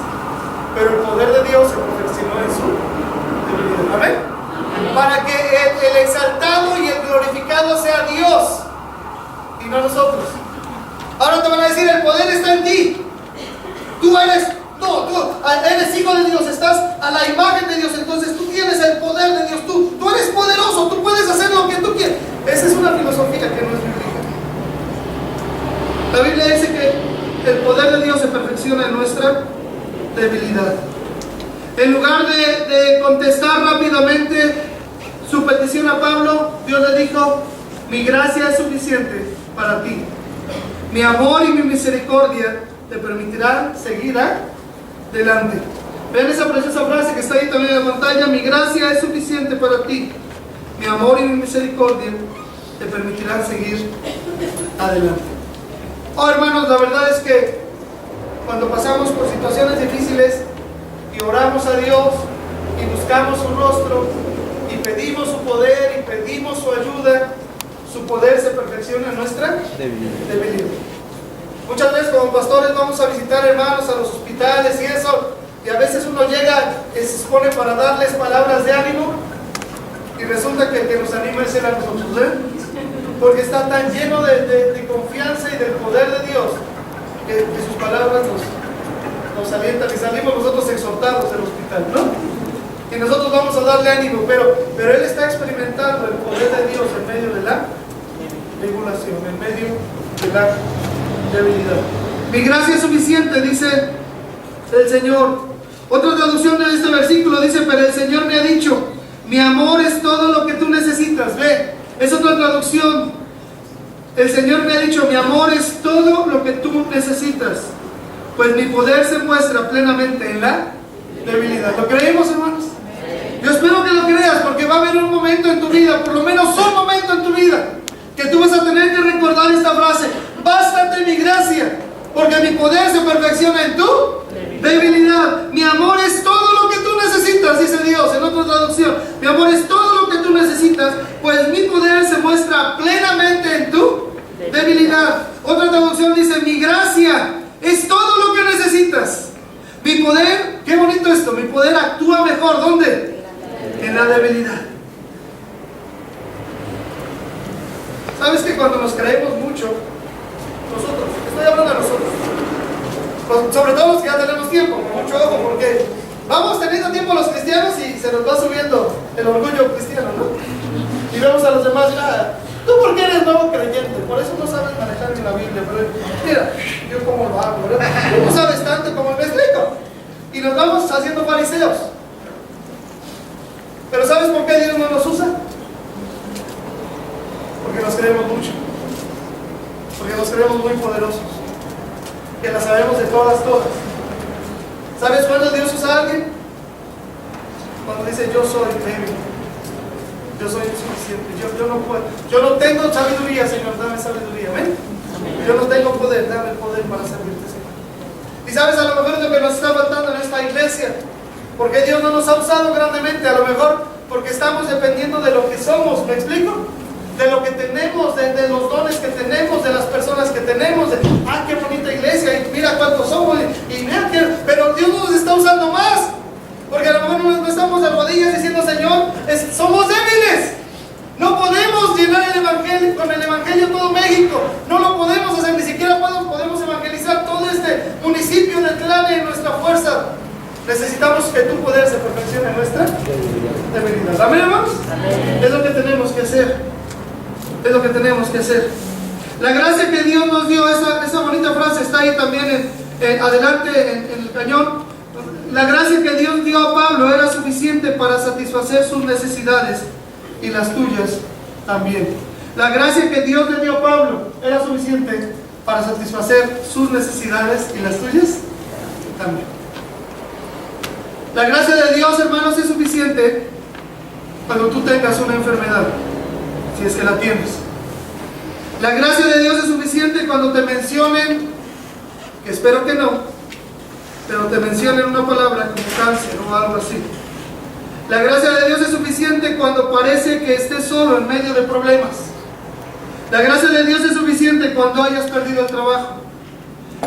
pero el poder de Dios se perfeccionó en su debilidad. ¿Amén? Para que el exaltado y el glorificado sea Dios y no nosotros. Ahora te van a decir, el poder está en ti. Tú eres hijo de Dios, estás a la imagen de Dios, entonces tú tienes el poder de Dios. Tú eres poderoso, tú puedes hacer lo que tú quieras. Esa es una filosofía que no es bíblica. La Biblia dice que el poder de Dios se perfecciona en nuestra debilidad. En lugar de contestar rápidamente su petición a Pablo, Dios le dijo: mi gracia es suficiente para ti. Mi amor y mi misericordia te permitirán seguir adelante. Vean esa preciosa frase que está ahí también en la pantalla: mi gracia es suficiente para ti. Mi amor y mi misericordia te permitirán seguir adelante. Oh, hermanos, la verdad es que cuando pasamos por situaciones difíciles y oramos a Dios y buscamos su rostro y pedimos su poder y pedimos su ayuda, su poder se perfecciona en nuestra debilidad. Muchas veces como pastores vamos a visitar hermanos a los hospitales y eso, y a veces uno llega y se expone para darles palabras de ánimo, y resulta que el que nos anima es él a nosotros, ¿eh? Porque está tan lleno de confianza y del poder de Dios, que sus palabras nos alientan y salimos nosotros exhortados del hospital, ¿no? Y nosotros vamos a darle ánimo, pero él está experimentando el poder de Dios en medio de la tribulación, en medio de la debilidad. Mi gracia es suficiente, dice el Señor. Otra traducción de este versículo dice: pero el Señor me ha dicho, mi amor es todo lo que tú necesitas. Ve, es otra traducción. El Señor me ha dicho, mi amor es todo lo que tú necesitas, pues mi poder se muestra plenamente en la debilidad. ¿Lo creemos, hermanos? Yo espero que lo creas, porque va a haber un momento en tu vida, por lo menos un momento en tu vida, que tú vas a tener que recordar esta frase: bástate mi gracia, porque mi poder se perfecciona en tu debilidad. Mi amor es todo lo que tú necesitas, dice Dios en otra traducción. Mi amor es todo lo que tú necesitas, pues mi poder se muestra plenamente en tu debilidad. Otra traducción dice: mi gracia es todo lo que necesitas. Mi poder, qué bonito esto, mi poder actúa mejor, ¿dónde? En la debilidad. ¿Sabes que cuando nos creemos mucho, nosotros, estoy hablando de nosotros, sobre todo los que ya tenemos tiempo, con mucho ojo, porque vamos teniendo tiempo los cristianos y se nos va subiendo el orgullo cristiano, ¿no? Y vemos a los demás, tú porque eres nuevo creyente, por eso no sabes manejar ni la Biblia, pero mira, yo cómo lo hago, ¿verdad? Tú no sabes tanto como me explico. Y nos vamos haciendo fariseos. Pero ¿sabes por qué Dios no nos usa? Porque nos creemos mucho, porque nos creemos muy poderosos, que la sabemos de todas. ¿Sabes cuándo Dios usa a alguien? Cuando dice: yo soy débil, yo soy insuficiente, yo no puedo, yo no tengo sabiduría, Señor, dame sabiduría, ¿ven? Yo no tengo poder, dame el poder para servirte, Señor. Y sabes, a lo mejor es lo que nos está faltando en esta iglesia, porque Dios no nos ha usado grandemente, a lo mejor porque estamos dependiendo de lo que somos, ¿me explico? De lo que tenemos, de los dones que tenemos, de las personas que tenemos, qué bonita iglesia, y mira cuántos somos, y mira que, pero Dios nos está usando más, porque a lo mejor no estamos de rodillas diciendo: Señor, somos débiles, no podemos llenar el evangelio, con el evangelio todo México, no lo podemos hacer, ni siquiera podemos evangelizar todo este municipio de Tlane en nuestra fuerza. Necesitamos que tu poder se perfeccione en nuestra debilidad. ¿Amén, hermanos? Amén. Es lo que tenemos que hacer. Es lo que tenemos que hacer. La gracia que Dios nos dio, esa bonita frase está ahí también adelante en el cañón. La gracia que Dios dio a Pablo era suficiente para satisfacer sus necesidades y las tuyas también. La gracia que Dios le dio a Pablo era suficiente para satisfacer sus necesidades y las tuyas también. La gracia de Dios, hermanos, es suficiente cuando tú tengas una enfermedad, si es que la tienes. La gracia de Dios es suficiente cuando te mencionen, que espero que no, pero te mencionen una palabra como cáncer o algo así. La gracia de Dios es suficiente cuando parece que estés solo en medio de problemas. La gracia de Dios es suficiente cuando hayas perdido el trabajo.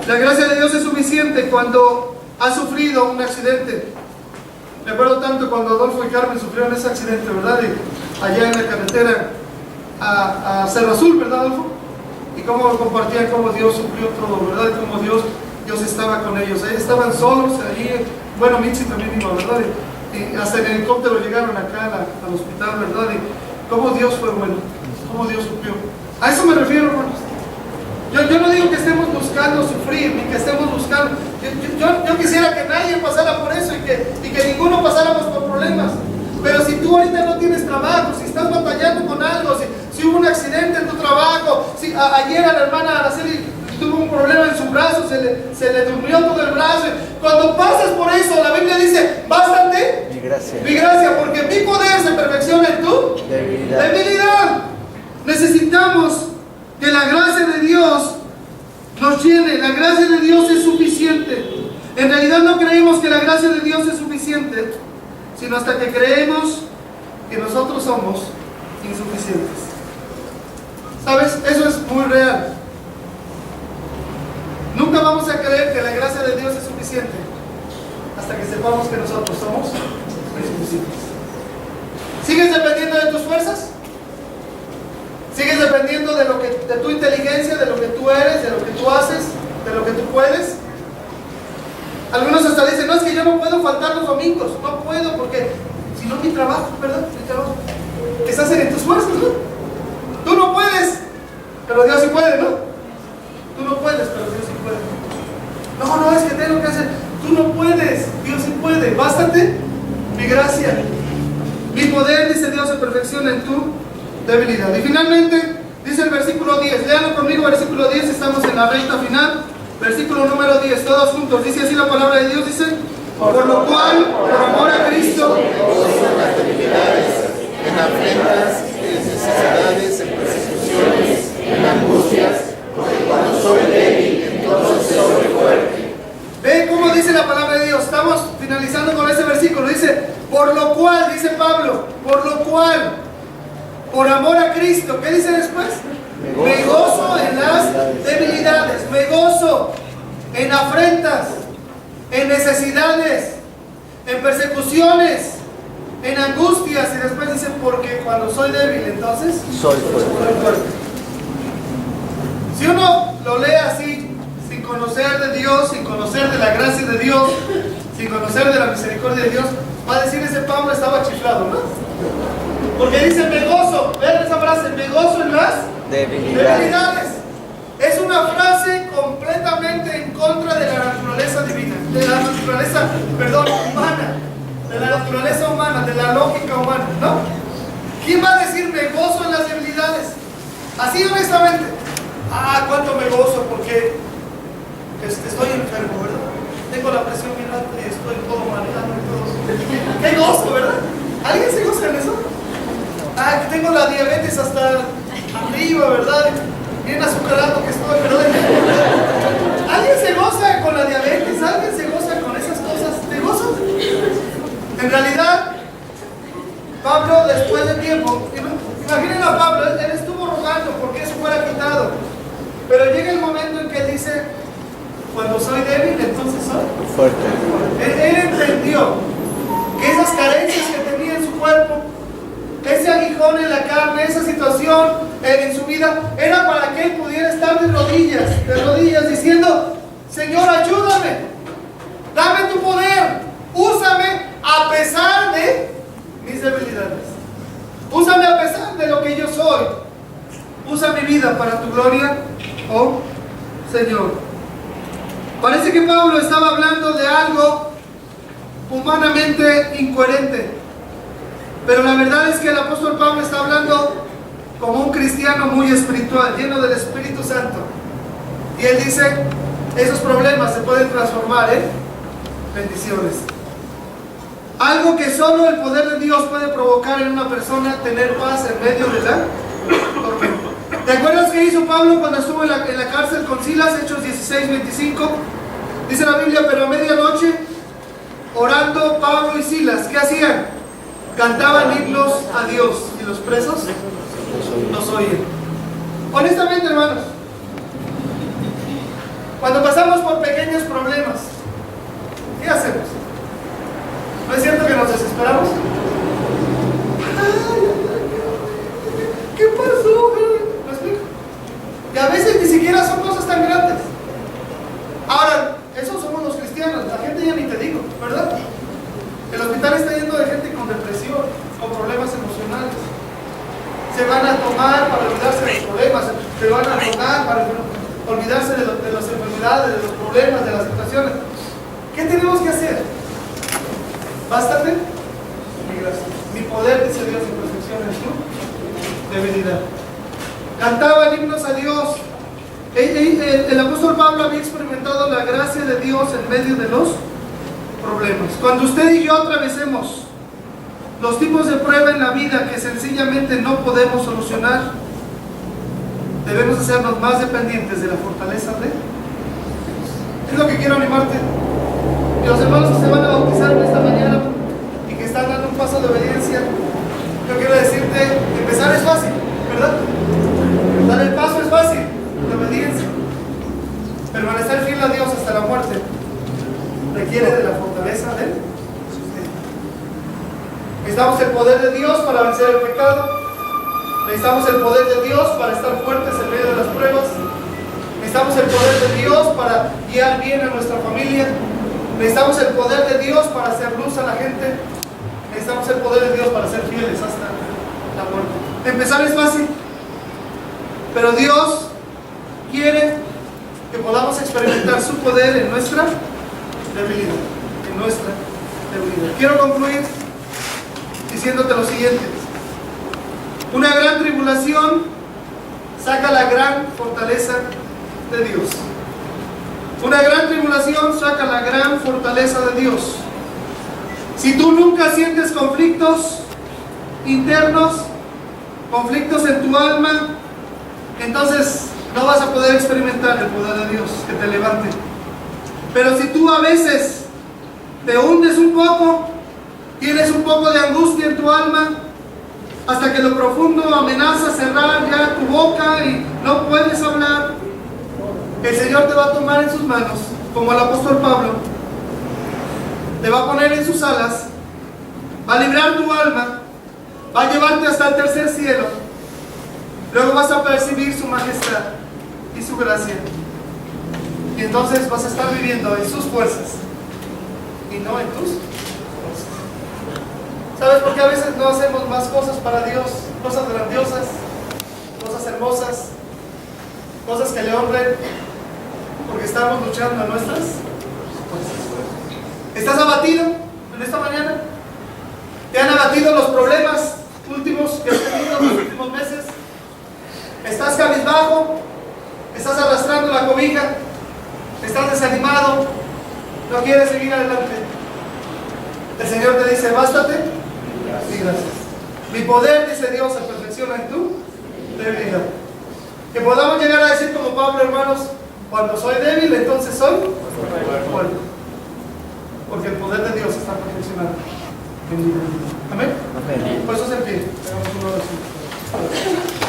La gracia de Dios es suficiente cuando has sufrido un accidente. Me acuerdo tanto cuando Adolfo y Carmen sufrieron ese accidente, ¿verdad? Y allá en la carretera a Cerro Azul, ¿verdad, Adolfo? Y cómo compartían cómo Dios suplió todo, ¿verdad? Y cómo Dios estaba con ellos. Ahí estaban solos, ahí, bueno, Mitzi también iba, ¿verdad? Y hasta en helicóptero llegaron acá al hospital, ¿verdad? Y cómo Dios fue bueno, cómo Dios suplió. A eso me refiero, hermanos. Yo no digo que estemos buscando sufrir, ni que estemos buscando. Yo quisiera que nadie pasara por eso y que ninguno pasáramos por problemas. Pero si tú ahorita no tienes trabajo, si estás batallando con algo, si hubo un accidente en tu trabajo, si ayer a la hermana Araceli tuvo un problema en su brazo, se le durmió todo el brazo. Cuando pasas por eso, la Biblia dice: bástate mi gracia, porque mi poder se perfecciona en tu debilidad. Necesitamos que la gracia de Dios nos llene. La gracia de Dios es suficiente. En realidad no creemos que la gracia de Dios es suficiente, sino hasta que creemos que nosotros somos insuficientes. ¿Sabes? Eso es muy real. vamos a creer que la gracia de Dios es suficiente hasta que sepamos que nosotros somos insuficientes. ¿Sigues dependiendo de tus fuerzas? ¿Sigues dependiendo de tu inteligencia, de lo que tú eres, de lo que tú haces, de lo que tú puedes? Algunos hasta dicen, no, es que yo no puedo faltar los domingos. No puedo porque si no mi trabajo, ¿verdad? Mi trabajo. Estás en tus fuerzas, ¿no? Tú no puedes, pero Dios sí puede, ¿no? Tú no puedes, pero Dios sí puede. No, es que tengo que hacer. Tú no puedes, Dios sí puede. Bástate mi gracia. Mi poder, dice Dios, se perfecciona en tu debilidad. Y finalmente, dice el versículo 10. Léanlo conmigo, versículo 10. Estamos en la recta final. Versículo número 10. Todos juntos. Dice así la palabra de Dios. Dice, por lo cual, por amor a Cristo, en afrentas, en necesidades, en persecuciones, en angustias, porque cuando soy débil, entonces soy fuerte. Ve cómo dice la palabra de Dios. Estamos finalizando con ese versículo. Dice, por lo cual, dice Pablo, por lo cual, por amor a Cristo. ¿Qué dice después? Me gozo en las debilidades, me gozo en afrentas, en necesidades, en persecuciones, en angustias. Y después dice, porque cuando soy débil, entonces Soy fuerte. Si uno lo lee así, sin conocer de Dios, sin conocer de la gracia de Dios, sin conocer de la misericordia de Dios, va a decir, ese Pablo estaba chiflado, ¿no? Porque dice, me gozo. Vean esa frase, me gozo en las debilidades. Es una frase completamente en contra de la naturaleza divina, de la naturaleza, humana, de la naturaleza humana, de la lógica humana, ¿no? ¿Quién va a decir me gozo en las debilidades? Así honestamente. Cuánto me gozo porque estoy enfermo, ¿verdad? Tengo la presión bien alta y estoy todo mareado y todo. ¡Qué gozo!, ¿verdad? ¿Alguien se goza en eso? Que tengo la diabetes hasta arriba, ¿verdad? Bien azucarado que estoy, ¿verdad? ¿Alguien se goza con la diabetes? ¿Alguien se goza con esas cosas? ¿Te gozas? En realidad, Pablo, después de tiempo, imaginen a Pablo, él estuvo rogando porque eso fuera quitado. Pero llega el momento en que él dice, cuando soy débil, entonces soy fuerte. Él entendió que esas carencias que tenía en su cuerpo, ese aguijón en la carne, esa situación en su vida, era para que él pudiera estar de rodillas, diciendo, Señor, ayúdame, dame tu poder, úsame a pesar de mis debilidades, úsame a pesar de lo que yo soy, usa mi vida para tu gloria, oh Señor. Parece que Pablo estaba hablando de algo humanamente incoherente, pero la verdad es que el apóstol Pablo está hablando como un cristiano muy espiritual, lleno del Espíritu Santo. Y él dice, esos problemas se pueden transformar en bendiciones. Algo que solo el poder de Dios puede provocar en una persona, tener paz en medio de la tormenta. ¿Te acuerdas qué hizo Pablo cuando estuvo en la cárcel con Silas? Hechos 16:25. Dice la Biblia, pero a medianoche, orando Pablo y Silas, ¿qué hacían? Cantaban himnos a Dios y los presos los oían. Honestamente, hermanos, cuando pasamos por pequeños problemas, ¿qué hacemos? ¿No es cierto que nos desesperamos? ¿Qué pasó? ¿Me explico? Y a veces ni siquiera son cosas tan grandes. Ahora, esos somos los cristianos, la gente ya ni te digo, ¿verdad? El hospital está lleno de gente con depresión, con problemas emocionales. Se van a tomar para olvidarse de los problemas, se van a drogar para olvidarse de las enfermedades, de los problemas, de las situaciones. ¿Qué tenemos que hacer? Bástate mi gracia. Mi poder, dice Dios, en perfección en su debilidad. Cantaban himnos a Dios. El apóstol Pablo había experimentado la gracia de Dios en medio de los problemas. Cuando usted y yo atravesemos los tipos de prueba en la vida que sencillamente no podemos solucionar, debemos hacernos más dependientes de la fortaleza de Dios. Es lo que quiero animarte. Y los hermanos que se van a bautizar en esta mañana y que están dando un paso de obediencia, yo quiero decirte, empezar es fácil, ¿verdad? Dar el paso es fácil, de obediencia. Permanecer fiel a Dios hasta la muerte, requiere de la fortaleza de Él. Necesitamos el poder de Dios para vencer el pecado. Necesitamos el poder de Dios para estar fuertes en medio de las pruebas. Necesitamos el poder de Dios para guiar bien a nuestra familia. Necesitamos el poder de Dios para hacer luz a la gente. Necesitamos el poder de Dios para ser fieles hasta la muerte. Empezar es fácil, pero Dios quiere que podamos experimentar su poder en nuestra debilidad. En nuestra debilidad. Quiero concluir diciéndote lo siguiente. Una gran tribulación saca la gran fortaleza de Dios. Una gran tribulación saca la gran fortaleza de Dios. Si tú nunca sientes conflictos internos, conflictos en tu alma, entonces no vas a poder experimentar el poder de Dios que te levante. Pero si tú a veces te hundes un poco, tienes un poco de angustia en tu alma, hasta que lo profundo amenaza cerrar ya tu boca y no puedes hablar, el Señor te va a tomar en sus manos, como el apóstol Pablo, te va a poner en sus alas, va a librar tu alma, va a llevarte hasta el tercer cielo, luego vas a percibir su majestad y su gracia, y entonces vas a estar viviendo en sus fuerzas y no en tus fuerzas. ¿Sabes por qué a veces no hacemos más cosas para Dios? Cosas grandiosas, cosas hermosas, cosas que le honren, porque estamos luchando en nuestras fuerzas. ¿Estás abatido en esta mañana? ¿Te han abatido los problemas últimos que has tenido en los últimos meses? ¿Estás cabizbajo? ¿Estás arrastrando la cobija? ¿Estás desanimado? ¿No quieres seguir adelante? El Señor te dice, bástate. Sí, gracias. Mi poder, dice Dios, se perfecciona en tu debilidad. Que podamos llegar a decir como Pablo, hermanos, cuando soy débil, entonces soy fuerte. Porque el poder de Dios está perfeccionado en mi debilidad. Amén. Por eso se pide. Hagamos una oración.